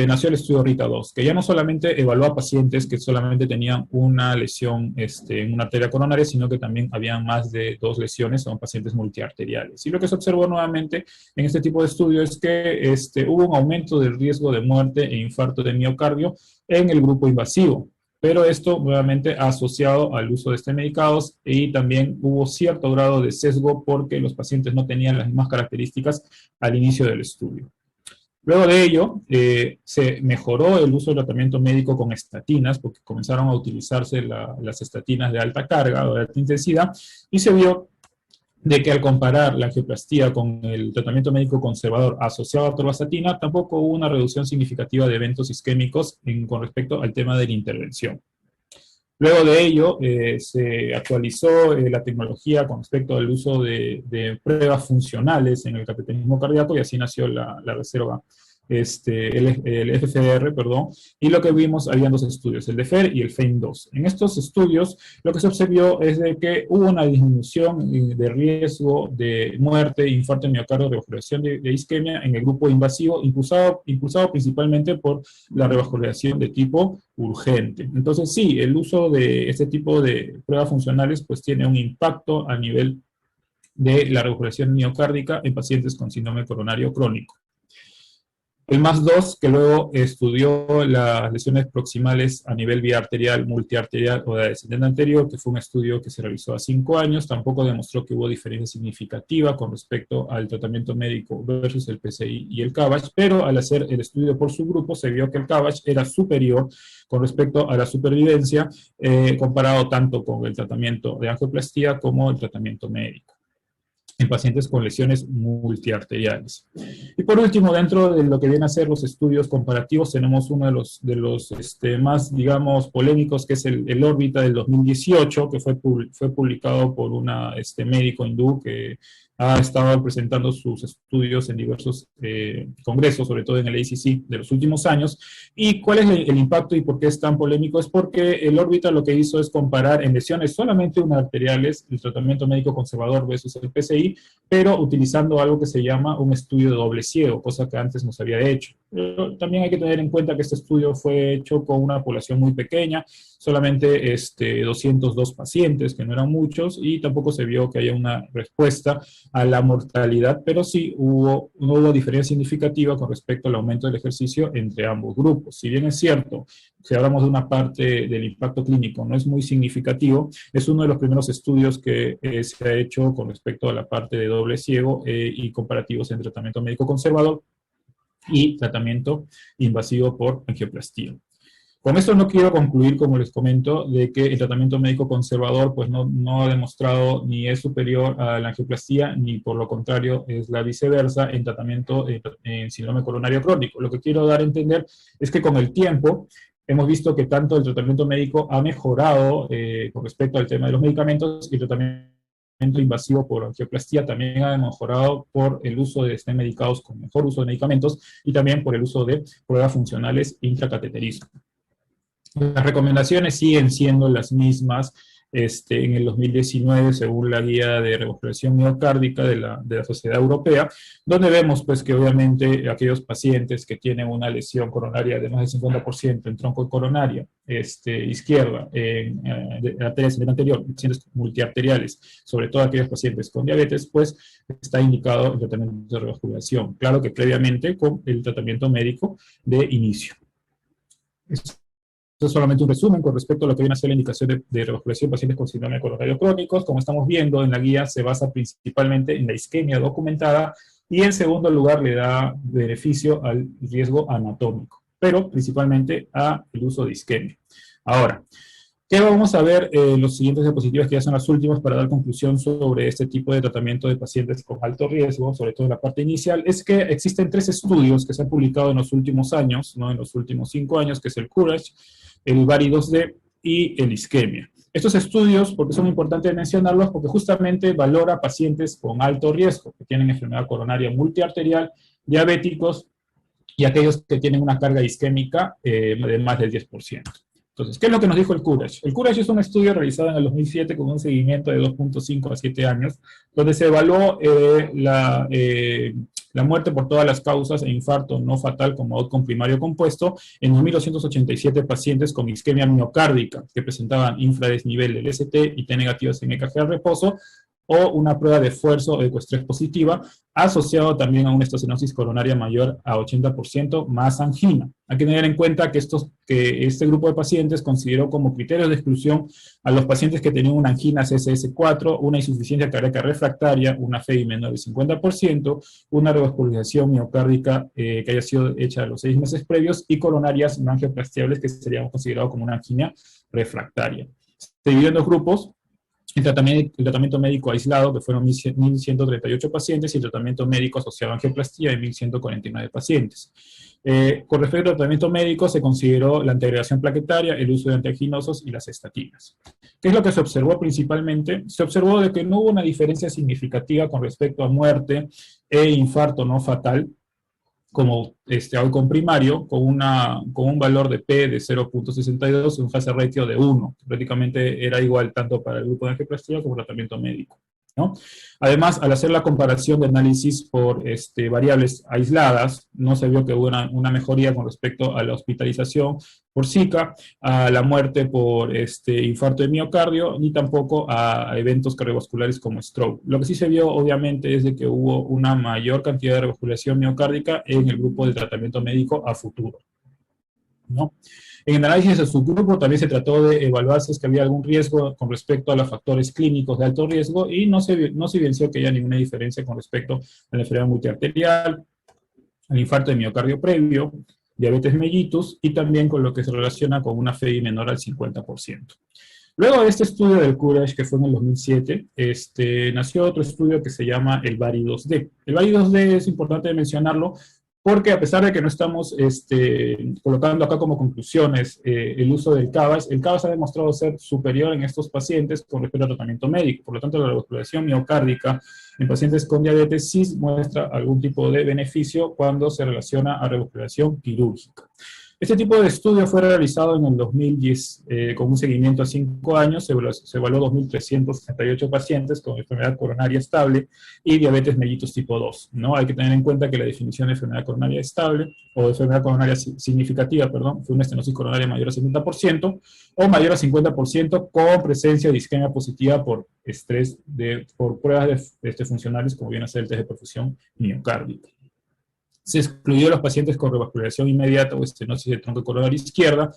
nació el estudio RITA-2, que ya no solamente evaluó a pacientes que solamente tenían una lesión en una arteria coronaria, sino que también habían más de 2 lesiones, son pacientes multiarteriales. Y lo que se observó nuevamente en este tipo de estudio es que hubo un aumento del riesgo de muerte e infarto de miocardio en el grupo invasivo, pero esto nuevamente asociado al uso de medicados, y también hubo cierto grado de sesgo porque los pacientes no tenían las mismas características al inicio del estudio. Luego de ello, se mejoró el uso del tratamiento médico con estatinas, porque comenzaron a utilizarse las estatinas de alta carga o de alta intensidad, y se vio de que al comparar la angioplastía con el tratamiento médico conservador asociado a torvastatina, tampoco hubo una reducción significativa de eventos isquémicos con respecto al tema de la intervención. Luego de ello, se actualizó la tecnología con respecto al uso de pruebas funcionales en el cateterismo cardíaco, y así nació la reserva, el FCR, perdón, y lo que vimos, habían 2 estudios, el DEFER y el FAME2. En estos estudios, lo que se observó es de que hubo una disminución de riesgo de muerte, infarto de miocardio, revascularización de isquemia en el grupo invasivo, impulsado principalmente por la revascularización de tipo urgente. Entonces, sí, el uso de este tipo de pruebas funcionales pues tiene un impacto a nivel de la revascularización miocárdica en pacientes con síndrome coronario crónico. El MAS2, que luego estudió las lesiones proximales a nivel vía arterial, multiarterial o de descendente anterior, que fue un estudio que se realizó a 5 años, tampoco demostró que hubo diferencia significativa con respecto al tratamiento médico versus el PCI y el CABACH, pero al hacer el estudio por subgrupo se vio que el CABACH era superior con respecto a la supervivencia, comparado tanto con el tratamiento de angioplastía como el tratamiento médico en pacientes con lesiones multiarteriales. Y por último, dentro de lo que vienen a ser los estudios comparativos, tenemos uno de los más, digamos, polémicos, que es el órbita del 2018, que fue publicado por una médico hindú que ha estado presentando sus estudios en diversos congresos, sobre todo en el ACC de los últimos años. ¿Y cuál es el impacto y por qué es tan polémico? Es porque el órbita lo que hizo es comparar en lesiones solamente uniarteriales el tratamiento médico conservador versus el PCI, pero utilizando algo que se llama un estudio de doble ciego, cosa que antes no se había hecho. Pero también hay que tener en cuenta que este estudio fue hecho con una población muy pequeña, solamente 202 pacientes, que no eran muchos, y tampoco se vio que haya una respuesta a la mortalidad, pero sí no hubo diferencia significativa con respecto al aumento del ejercicio entre ambos grupos. Si bien es cierto, si hablamos de una parte del impacto clínico, no es muy significativo, es uno de los primeros estudios que se ha hecho con respecto a la parte de doble ciego y comparativos en tratamiento médico conservador y tratamiento invasivo por angioplastía. Con esto no quiero concluir, como les comento, de que el tratamiento médico conservador pues no ha demostrado ni es superior a la angioplastía, ni por lo contrario es la viceversa en tratamiento en síndrome coronario crónico. Lo que quiero dar a entender es que con el tiempo hemos visto que tanto el tratamiento médico ha mejorado con respecto al tema de los medicamentos, y el tratamiento invasivo por angioplastía también ha mejorado por el uso de medicados con mejor uso de medicamentos, y también por el uso de pruebas funcionales intracateterismo. Las recomendaciones siguen siendo las mismas en el 2019, según la guía de revascularización miocárdica de la Sociedad Europea, donde vemos pues que obviamente aquellos pacientes que tienen una lesión coronaria de más del 50% en tronco coronario izquierda, en arterias anterior, pacientes multiarteriales, sobre todo aquellos pacientes con diabetes, pues está indicado el tratamiento de revascularización. Claro que previamente con el tratamiento médico de inicio. Esto es solamente un resumen con respecto a lo que viene a ser la indicación de revascularización en pacientes con síndrome coronario crónicos. Como estamos viendo en la guía, se basa principalmente en la isquemia documentada y en segundo lugar le da beneficio al riesgo anatómico, pero principalmente al uso de isquemia. Ahora, ¿qué vamos a ver en los siguientes diapositivas, que ya son las últimas para dar conclusión sobre este tipo de tratamiento de pacientes con alto riesgo, sobre todo en la parte inicial? Es que existen 3 estudios que se han publicado en los últimos años, ¿no? En los últimos 5 años, que es el COURAGE, el VARI2D y el isquemia. Estos estudios, porque son importantes mencionarlos, porque justamente valora pacientes con alto riesgo, que tienen enfermedad coronaria multiarterial, diabéticos y aquellos que tienen una carga isquémica de más del 10%. Entonces, ¿qué es lo que nos dijo el COURAGE? El COURAGE es un estudio realizado en el 2007 con un seguimiento de 2.5 a 7 años, donde se evaluó la muerte por todas las causas e infarto no fatal como outcome primario compuesto en 2.287 pacientes con isquemia miocárdica que presentaban infradesnivel del ST y T negativos en EKG al reposo, o una prueba de esfuerzo o ecoestrés positiva, asociado también a una estenosis coronaria mayor a 80% más angina. Hay que tener en cuenta que este grupo de pacientes consideró como criterios de exclusión a los pacientes que tenían una angina CSS4, una insuficiencia cardíaca refractaria, una FEI menor del 50%, una revascularización miocárdica que haya sido hecha a los 6 meses previos y coronarias no angioplastiables que serían considerados como una angina refractaria. Se dividió en 2 grupos. El tratamiento médico aislado, que fueron 1.138 pacientes, y el tratamiento médico asociado a angioplastía de 1.149 pacientes. Con respecto al tratamiento médico, se consideró la antiagregación plaquetaria, el uso de antianginosos y las estatinas. ¿Qué es lo que se observó principalmente? Se observó de que no hubo una diferencia significativa con respecto a muerte e infarto no fatal, como outcome primario, con un valor de P de 0.62 y un hazard ratio de 1, que prácticamente era igual tanto para el grupo de angioplastía como el tratamiento médico, ¿no? Además, al hacer la comparación de análisis por variables aisladas, no se vio que hubo una mejoría con respecto a la hospitalización por Zika, a la muerte por infarto de miocardio, ni tampoco a eventos cardiovasculares como stroke. Lo que sí se vio, obviamente, es de que hubo una mayor cantidad de revascularización miocárdica en el grupo de tratamiento médico a futuro, ¿no? En el análisis de subgrupo también se trató de evaluar si es que había algún riesgo con respecto a los factores clínicos de alto riesgo y no se evidenció que haya ninguna diferencia con respecto a la enfermedad multiarterial, al infarto de miocardio previo, diabetes mellitus y también con lo que se relaciona con una FEI menor al 50%. Luego de este estudio del COURAGE, que fue en el 2007, nació otro estudio que se llama el VARI2D. El VARI2D es importante mencionarlo porque a pesar de que no estamos colocando acá como conclusiones el uso del CABAS, el CABAS ha demostrado ser superior en estos pacientes con respecto al tratamiento médico. Por lo tanto, la revascularización miocárdica en pacientes con diabetes sí muestra algún tipo de beneficio cuando se relaciona a revascularización quirúrgica. Este tipo de estudio fue realizado en el 2010 con un seguimiento a 5 años. Se evaluó 2.368 pacientes con enfermedad coronaria estable y diabetes mellitus tipo 2, ¿no? Hay que tener en cuenta que la definición de enfermedad coronaria estable o de enfermedad coronaria significativa, perdón, fue una estenosis coronaria mayor a 70% o mayor a 50% con presencia de isquemia positiva por estrés, por pruebas funcionales como viene a ser el test de perfusión miocárdica. Se excluyó a los pacientes con revascularización inmediata o estenosis del tronco coronario izquierda,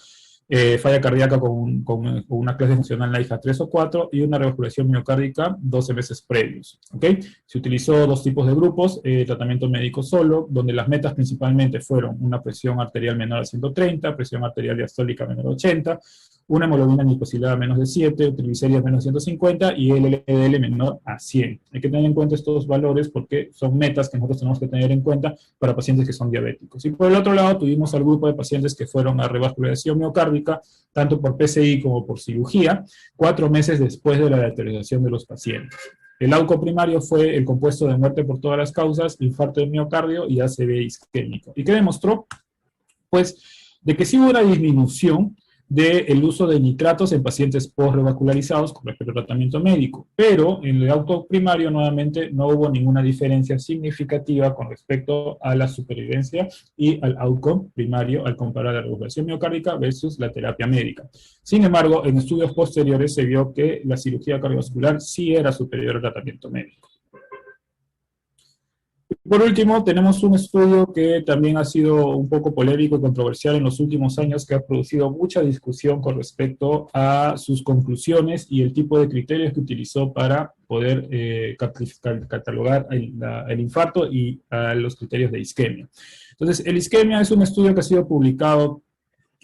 falla cardíaca con una clase funcional NIHA 3 o 4 y una revascularización miocárdica 12 meses previos. ¿Okay? Se utilizó 2 tipos de grupos, tratamiento médico solo, donde las metas principalmente fueron una presión arterial menor a 130, presión arterial diastólica menor a 80, una hemoglobina glicosilada menos de 7, triglicéridos menos de 150 y el LDL menor a 100. Hay que tener en cuenta estos valores porque son metas que nosotros tenemos que tener en cuenta para pacientes que son diabéticos. Y por el otro lado tuvimos al grupo de pacientes que fueron a revascularización miocárdica, tanto por PCI como por cirugía, 4 meses después de la lateralización de los pacientes. El AUCO primario fue el compuesto de muerte por todas las causas, infarto de miocardio y ACV isquémico. ¿Y qué demostró? Pues de que sí hubo una disminución del uso de nitratos en pacientes post-revascularizados con respecto al tratamiento médico, pero en el auto primario nuevamente no hubo ninguna diferencia significativa con respecto a la supervivencia y al outcome primario al comparar la revasculación miocárdica versus la terapia médica. Sin embargo, en estudios posteriores se vio que la cirugía cardiovascular sí era superior al tratamiento médico. Por último, tenemos un estudio que también ha sido un poco polémico y controversial en los últimos años, que ha producido mucha discusión con respecto a sus conclusiones y el tipo de criterios que utilizó para poder catalogar el infarto y los criterios de isquemia. Entonces, el isquemia es un estudio que ha sido publicado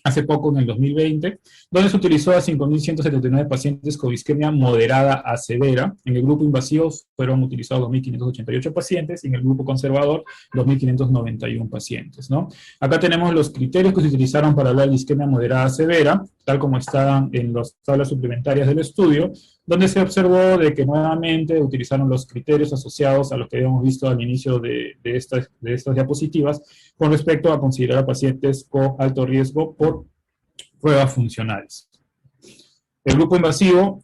hace poco, en el 2020, donde se utilizó a 5.179 pacientes con isquemia moderada a severa. En el grupo invasivo fueron utilizados 2.588 pacientes y en el grupo conservador 2.591 pacientes, ¿no? Acá tenemos los criterios que se utilizaron para hablar de isquemia moderada a severa, tal como están en las tablas suplementarias del estudio, donde se observó de que nuevamente utilizaron los criterios asociados a los que habíamos visto al inicio de estas diapositivas, con respecto a considerar a pacientes con alto riesgo por pruebas funcionales. El grupo invasivo,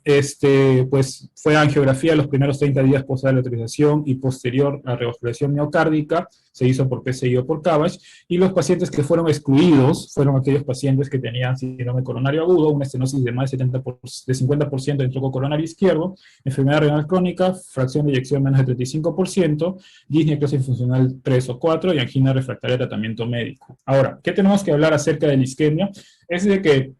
pues, fue angiografía los primeros 30 días posterior a la autorización y posterior a revascularización miocárdica, se hizo por PCI o por CABG, y los pacientes que fueron excluidos fueron aquellos pacientes que tenían síndrome coronario agudo, una estenosis de más de 50% del tronco coronario izquierdo, enfermedad renal crónica, fracción de eyección menos de 35%, disnecrosis funcional 3 o 4 y angina refractaria a tratamiento médico. Ahora, ¿qué tenemos que hablar acerca de la isquemia? Es de que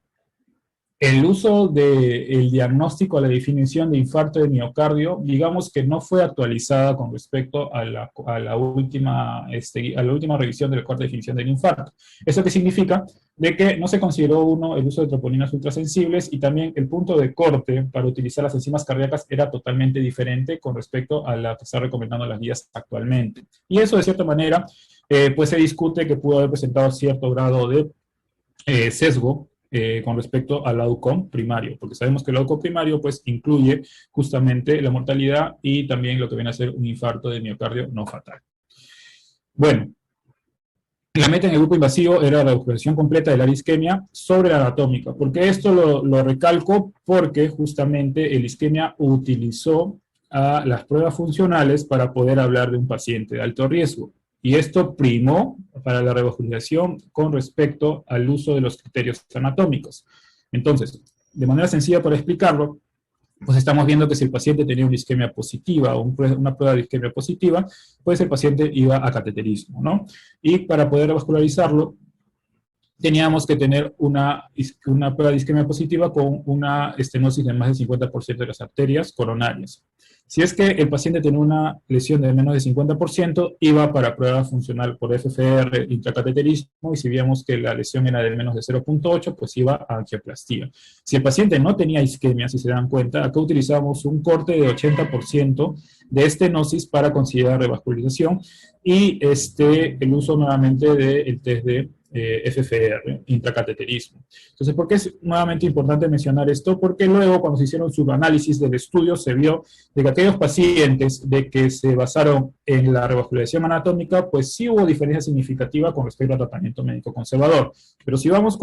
el uso del diagnóstico, a la definición de infarto de miocardio, digamos que no fue actualizada con respecto a la última revisión de la cuarta definición del infarto. ¿Eso qué significa? De que no se consideró el uso de troponinas ultrasensibles y también el punto de corte para utilizar las enzimas cardíacas era totalmente diferente con respecto a la que está recomendando las guías actualmente. Y eso, de cierta manera, pues se discute que pudo haber presentado cierto grado de sesgo con respecto al outcome primario, porque sabemos que el outcome primario pues incluye justamente la mortalidad y también lo que viene a ser un infarto de miocardio no fatal. Bueno, la meta en el grupo invasivo era la recuperación completa de la isquemia sobre la anatómica. ¿Por qué esto lo recalco? Porque justamente el isquemia utilizó las pruebas funcionales para poder hablar de un paciente de alto riesgo. Y esto primó para la revascularización con respecto al uso de los criterios anatómicos. Entonces, de manera sencilla para explicarlo, pues estamos viendo que si el paciente tenía una isquemia positiva o una prueba de isquemia positiva, pues el paciente iba a cateterismo, ¿no? Y para poder revascularizarlo, teníamos que tener una prueba de isquemia positiva con una estenosis de más del 50% de las arterias coronarias. Si es que el paciente tenía una lesión de menos de 50%, iba para prueba funcional por FFR intracateterismo, y si veíamos que la lesión era de menos de 0.8, pues iba a angioplastía. Si el paciente no tenía isquemia, si se dan cuenta, acá utilizamos un corte de 80% de estenosis para considerar revascularización y el uso nuevamente del test de FFR, intracateterismo. Entonces, ¿por qué es nuevamente importante mencionar esto? Porque luego, cuando se hicieron subanálisis del estudio, se vio de que aquellos pacientes de que se basaron en la revascularización anatómica, pues sí hubo diferencia significativa con respecto al tratamiento médico conservador. Pero si vamos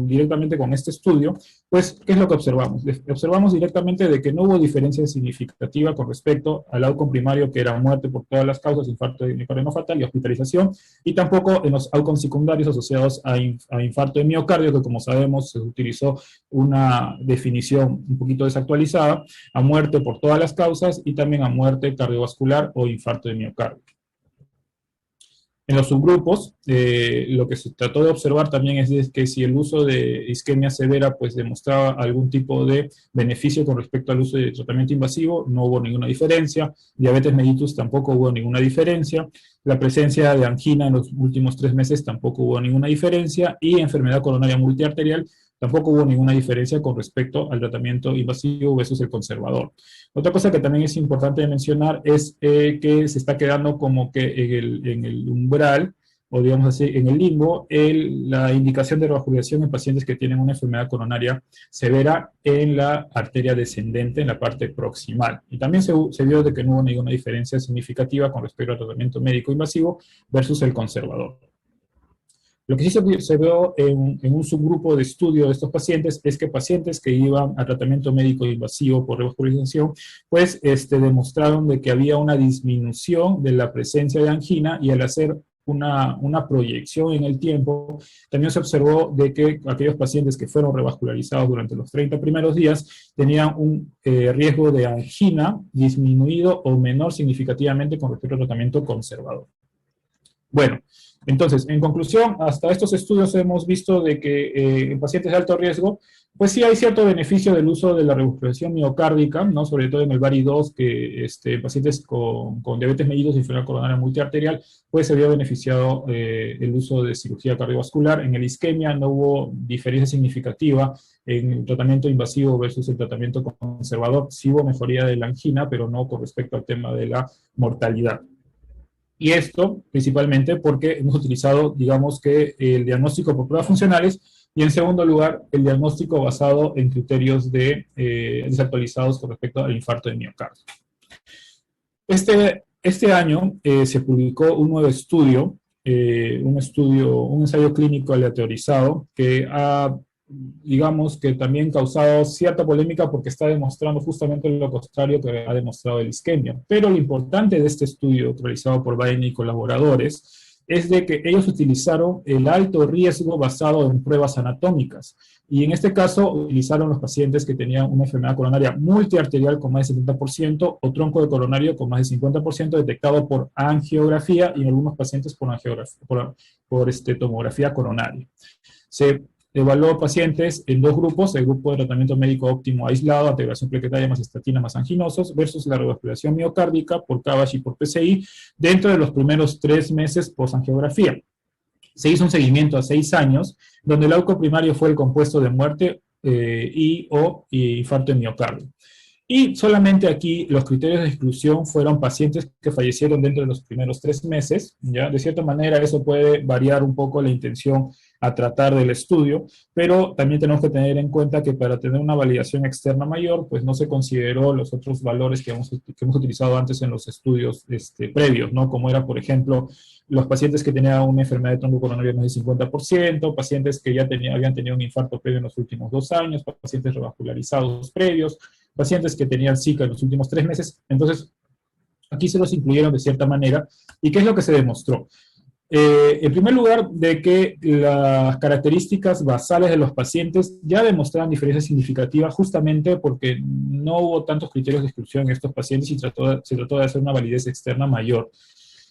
directamente con este estudio, pues, ¿qué es lo que observamos? Observamos directamente de que no hubo diferencia significativa con respecto al outcome primario, que era muerte por todas las causas, infarto de miocardio no fatal y hospitalización, y tampoco en los outcomes secundarios asociados a infarto de miocardio, que como sabemos se utilizó una definición un poquito desactualizada, a muerte por todas las causas y también a muerte cardiovascular o infarto de miocardio. En los subgrupos, lo que se trató de observar también es que si el uso de isquemia severa pues demostraba algún tipo de beneficio con respecto al uso de tratamiento invasivo, no hubo ninguna diferencia. Diabetes mellitus tampoco hubo ninguna diferencia. La presencia de angina en los últimos 3 meses tampoco hubo ninguna diferencia. Y enfermedad coronaria multiarterial tampoco hubo ninguna diferencia con respecto al tratamiento invasivo versus el conservador. Otra cosa que también es importante mencionar es que se está quedando como que en el umbral, o digamos así, en el limbo, la indicación de revascularización en pacientes que tienen una enfermedad coronaria severa en la arteria descendente, en la parte proximal. Y también se vio de que no hubo ninguna diferencia significativa con respecto al tratamiento médico invasivo versus el conservador. Lo que sí se vio en un subgrupo de estudio de estos pacientes es que pacientes que iban a tratamiento médico invasivo por revascularización, pues demostraron de que había una disminución de la presencia de angina, y al hacer una proyección en el tiempo, también se observó de que aquellos pacientes que fueron revascularizados durante los 30 primeros días tenían un riesgo de angina disminuido o menor significativamente con respecto al tratamiento conservador. Bueno, entonces, en conclusión, hasta estos estudios hemos visto de que en pacientes de alto riesgo, pues sí hay cierto beneficio del uso de la revascularización miocárdica, ¿no? Sobre todo en el BARI2, que pacientes con diabetes mellitus y enfermedad coronaria multiarterial, pues se había beneficiado el uso de cirugía cardiovascular. En el isquemia no hubo diferencia significativa en el tratamiento invasivo versus el tratamiento conservador. Sí hubo mejoría de la angina, pero no con respecto al tema de la mortalidad. Y esto principalmente porque hemos utilizado, digamos que, el diagnóstico por pruebas funcionales y, en segundo lugar, el diagnóstico basado en criterios desactualizados con respecto al infarto de miocardio. Este año se publicó un nuevo estudio, un ensayo clínico aleatorizado que ha, digamos, que también causado cierta polémica porque está demostrando justamente lo contrario que ha demostrado el isquemia. Pero lo importante de este estudio realizado por Bain y colaboradores es de que ellos utilizaron el alto riesgo basado en pruebas anatómicas. Y en este caso utilizaron los pacientes que tenían una enfermedad coronaria multiarterial con más de 70% o tronco de coronario con más de 50% detectado por angiografía y en algunos pacientes por tomografía coronaria. Se evaluó pacientes en dos grupos, el grupo de tratamiento médico óptimo aislado, antegrasión plaquetaria más estatina más anginosos, versus la revascularización miocárdica por CABG y por PCI, dentro de los primeros 3 meses post-angiografía. Se hizo un seguimiento a 6 años, donde el AUCO primario fue el compuesto de muerte y infarto de miocardio. Y solamente aquí los criterios de exclusión fueron pacientes que fallecieron dentro de los primeros 3 meses, ¿ya? De cierta manera eso puede variar un poco la intención a tratar del estudio, pero también tenemos que tener en cuenta que para tener una validación externa mayor, pues no se consideró los otros valores que hemos utilizado antes en los estudios previos, ¿no? Como era, por ejemplo, los pacientes que tenían una enfermedad de tronco coronario más del 50%, pacientes que ya habían tenido un infarto previo en los últimos 2 años, pacientes revascularizados previos, pacientes que tenían Zika en los últimos 3 meses. Entonces, aquí se los incluyeron de cierta manera. ¿Y qué es lo que se demostró? En primer lugar, de que las características basales de los pacientes ya demostraban diferencias significativas justamente porque no hubo tantos criterios de exclusión en estos pacientes y se trató de hacer una validez externa mayor.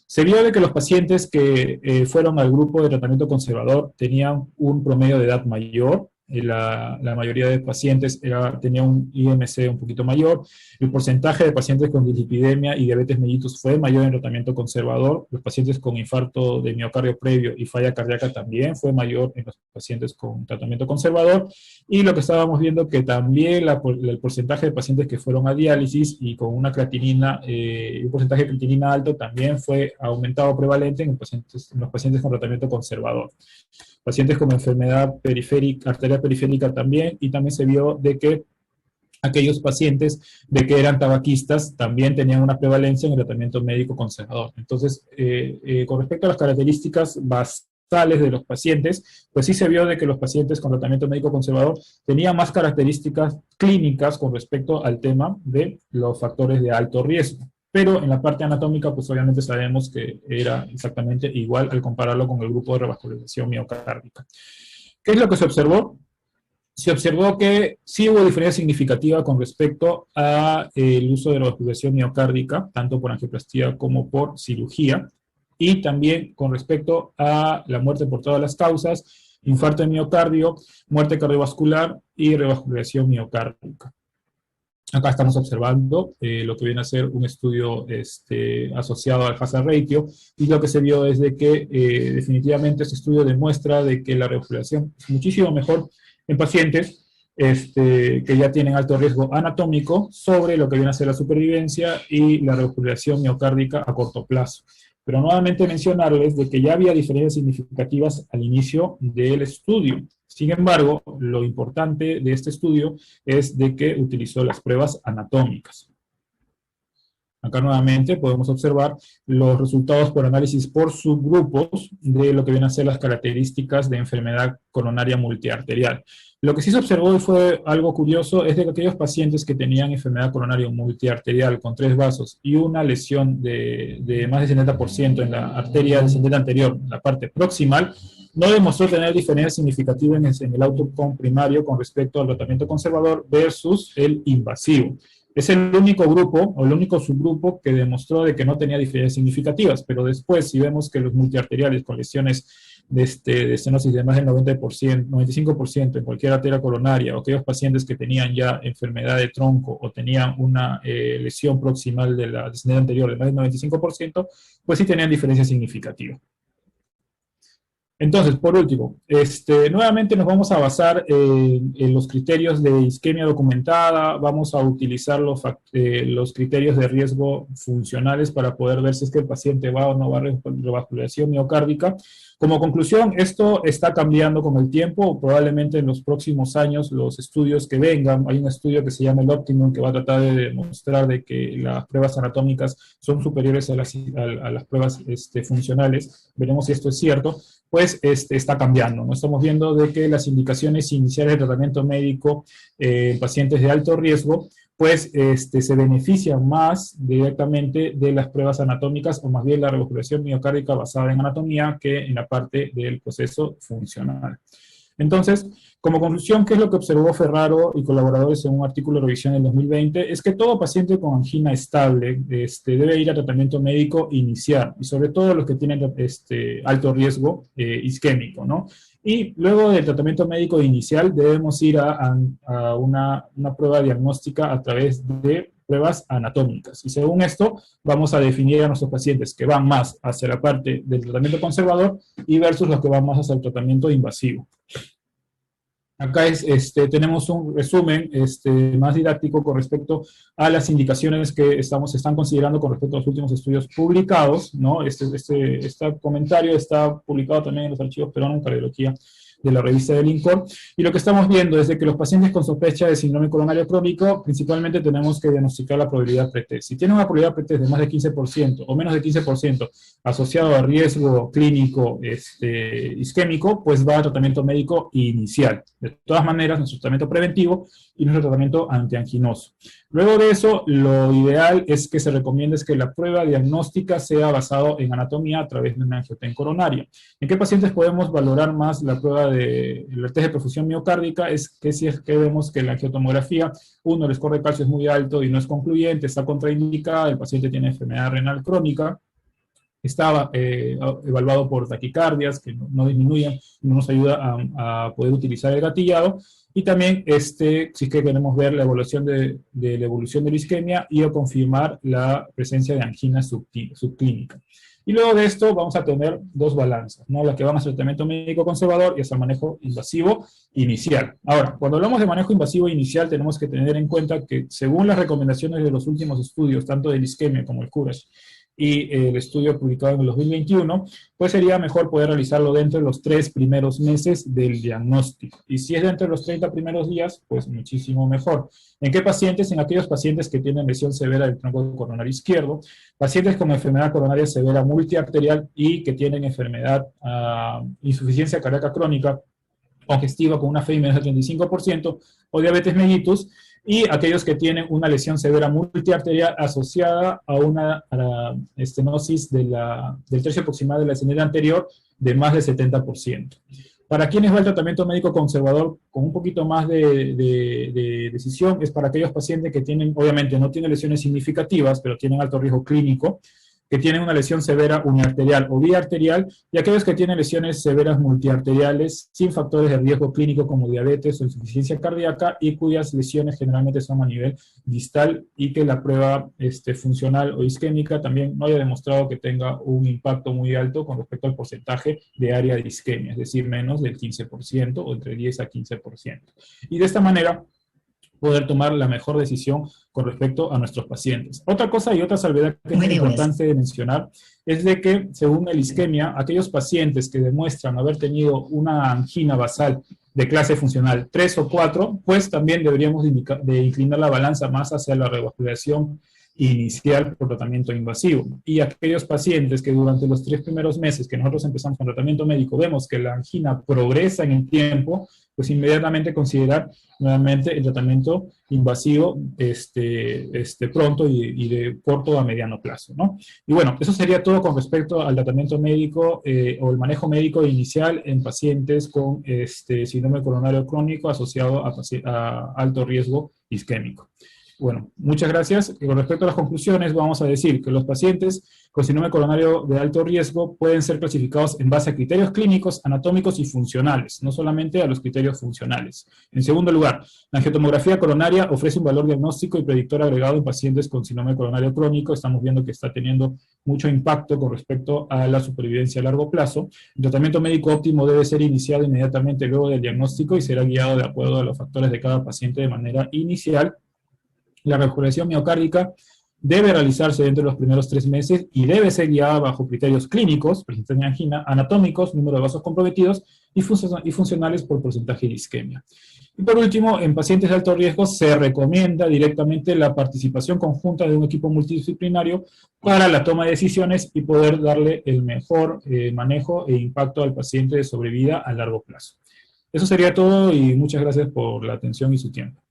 Se vio de que los pacientes que fueron al grupo de tratamiento conservador tenían un promedio de edad mayor. La mayoría de pacientes tenía un IMC un poquito mayor. El porcentaje de pacientes con dislipidemia y diabetes mellitus fue mayor en tratamiento conservador. Los pacientes con infarto de miocardio previo y falla cardíaca también fue mayor en los pacientes con tratamiento conservador. Y lo que estábamos viendo que también el porcentaje de pacientes que fueron a diálisis y con una creatinina, un porcentaje de creatinina alto también fue aumentado prevalente en los pacientes con tratamiento conservador. Pacientes con enfermedad periférica, arterial periférica también, y también se vio de que aquellos pacientes de que eran tabaquistas también tenían una prevalencia en el tratamiento médico conservador. Entonces, con respecto a las características basales de los pacientes, pues sí se vio de que los pacientes con tratamiento médico conservador tenían más características clínicas con respecto al tema de los factores de alto riesgo. Pero en la parte anatómica, pues obviamente sabemos que era exactamente igual al compararlo con el grupo de revascularización miocárdica. ¿Qué es lo que se observó? Se observó que sí hubo diferencia significativa con respecto al uso de revascularización miocárdica, tanto por angioplastía como por cirugía, y también con respecto a la muerte por todas las causas, infarto de miocardio, muerte cardiovascular y revascularización miocárdica. Acá estamos observando lo que viene a ser un estudio asociado al hazard ratio, y lo que se vio es de que definitivamente este estudio demuestra de que la revascularización es muchísimo mejor en pacientes que ya tienen alto riesgo anatómico sobre lo que viene a ser la supervivencia y la revascularización miocárdica a corto plazo. Pero nuevamente mencionarles de que ya había diferencias significativas al inicio del estudio. Sin embargo, lo importante de este estudio es de que utilizó las pruebas anatómicas. Acá nuevamente podemos observar los resultados por análisis por subgrupos de lo que vienen a ser las características de enfermedad coronaria multiarterial. Lo que sí se observó y fue algo curioso es de que aquellos pacientes que tenían enfermedad coronaria multiarterial con 3 vasos y una lesión de más del 70% en la arteria descendente anterior, la parte proximal, no demostró tener diferencia significativa en el outcome primario con respecto al tratamiento conservador versus el invasivo. Es el único grupo, o el único subgrupo que demostró de que no tenía diferencias significativas, pero después si vemos que los multiarteriales con lesiones de estenosis de más del 90%, 95% en cualquier arteria coronaria, o aquellos pacientes que tenían ya enfermedad de tronco o tenían una lesión proximal de la descendente anterior de más del 95%, pues sí tenían diferencias significativas. Entonces, por último, nuevamente nos vamos a basar en los criterios de isquemia documentada, vamos a utilizar los criterios de riesgo funcionales para poder ver si es que el paciente va o no va a revascularización miocárdica. Como conclusión, esto está cambiando con el tiempo, probablemente en los próximos años los estudios que vengan, hay un estudio que se llama el Optimum que va a tratar de demostrar de que las pruebas anatómicas son superiores a las pruebas funcionales, veremos si esto es cierto, pues está cambiando, ¿no? Estamos viendo de que las indicaciones iniciales de tratamiento médico en pacientes de alto riesgo, pues se benefician más directamente de las pruebas anatómicas, o más bien la revascularización miocárdica basada en anatomía que en la parte del proceso funcional. Entonces, como conclusión, ¿qué es lo que observó Ferraro y colaboradores en un artículo de revisión en 2020? Es que todo paciente con angina estable debe ir a tratamiento médico inicial, y sobre todo los que tienen alto riesgo isquémico, ¿no? Y luego del tratamiento médico inicial debemos ir a una prueba diagnóstica a través de pruebas anatómicas. Y según esto, vamos a definir a nuestros pacientes que van más hacia la parte del tratamiento conservador y versus los que van más hacia el tratamiento invasivo. Acá tenemos un resumen más didáctico con respecto a las indicaciones que están considerando con respecto a los últimos estudios publicados, ¿no? Este comentario está publicado también en los archivos peruanos en cardiología de la revista del INCOR, y lo que estamos viendo es de que los pacientes con sospecha de síndrome coronario crónico, principalmente tenemos que diagnosticar la probabilidad pretest. Si tiene una probabilidad pretest de más de 15% o menos de 15% asociado a riesgo clínico isquémico, pues va a tratamiento médico inicial. De todas maneras, nuestro tratamiento preventivo y nuestro tratamiento antianginoso. Luego de eso, lo ideal es que se recomiende es que la prueba diagnóstica sea basada en anatomía a través de una angiotensión coronaria. ¿En qué pacientes podemos valorar más la prueba el test de perfusión miocárdica? Es que si es que vemos que la angiotomografía, el score de calcio es muy alto y no es concluyente, está contraindicada, el paciente tiene enfermedad renal crónica, estaba evaluado por taquicardias que no disminuyen, no nos ayuda a poder utilizar el gatillado, y también si es que queremos ver la evaluación de la evolución de la isquemia y o confirmar la presencia de angina subclínica. Y luego de esto vamos a tener dos balanzas, ¿no? Las que van hacia el tratamiento médico conservador y hacia el manejo invasivo inicial. Ahora, cuando hablamos de manejo invasivo inicial, tenemos que tener en cuenta que según las recomendaciones de los últimos estudios, tanto del isquemia como el CURASH, y el estudio publicado en el 2021, pues sería mejor poder realizarlo dentro de los 3 primeros meses del diagnóstico. Y si es dentro de los 30 primeros días, pues muchísimo mejor. ¿En qué pacientes? En aquellos pacientes que tienen lesión severa del tronco coronario izquierdo, pacientes con enfermedad coronaria severa multiarterial y que tienen enfermedad, insuficiencia cardíaca crónica, congestiva con una FEI menor del 35%, o diabetes mellitus, y aquellos que tienen una lesión severa multiarterial asociada a una estenosis del tercio proximal de la descendente anterior de más del 70%. Para quienes va el tratamiento médico conservador con un poquito más de decisión, es para aquellos pacientes que tienen, obviamente no tienen lesiones significativas, pero tienen alto riesgo clínico, que tienen una lesión severa uniarterial o biarterial, y aquellos que tienen lesiones severas multiarteriales sin factores de riesgo clínico como diabetes o insuficiencia cardíaca, y cuyas lesiones generalmente son a nivel distal, y que la prueba funcional o isquémica también no haya demostrado que tenga un impacto muy alto con respecto al porcentaje de área de isquemia, es decir, menos del 15% o entre 10 a 15%. Y de esta manera poder tomar la mejor decisión con respecto a nuestros pacientes. Otra cosa y otra salvedad que es importante mencionar es de que, según el isquemia, aquellos pacientes que demuestran haber tenido una angina basal de clase funcional 3 o 4, pues también deberíamos de inclinar la balanza más hacia la revascularización inicial por tratamiento invasivo. Y aquellos pacientes que durante los 3 primeros meses que nosotros empezamos con tratamiento médico vemos que la angina progresa en el tiempo, pues inmediatamente considerar nuevamente el tratamiento invasivo pronto y de corto a mediano plazo, ¿no? Y bueno, eso sería todo con respecto al tratamiento médico o el manejo médico inicial en pacientes con síndrome coronario crónico asociado a alto riesgo isquémico. Bueno, muchas gracias. Y con respecto a las conclusiones, vamos a decir que los pacientes con síndrome coronario de alto riesgo pueden ser clasificados en base a criterios clínicos, anatómicos y funcionales, no solamente a los criterios funcionales. En segundo lugar, la angiotomografía coronaria ofrece un valor diagnóstico y predictor agregado en pacientes con síndrome coronario crónico. Estamos viendo que está teniendo mucho impacto con respecto a la supervivencia a largo plazo. El tratamiento médico óptimo debe ser iniciado inmediatamente luego del diagnóstico y será guiado de acuerdo a los factores de cada paciente de manera inicial. La recuperación miocárdica debe realizarse dentro de los primeros 3 meses y debe ser guiada bajo criterios clínicos, presencia de angina, anatómicos, número de vasos comprometidos y funcionales por porcentaje de isquemia. Y por último, en pacientes de alto riesgo se recomienda directamente la participación conjunta de un equipo multidisciplinario para la toma de decisiones y poder darle el mejor manejo e impacto al paciente de sobrevida a largo plazo. Eso sería todo y muchas gracias por la atención y su tiempo.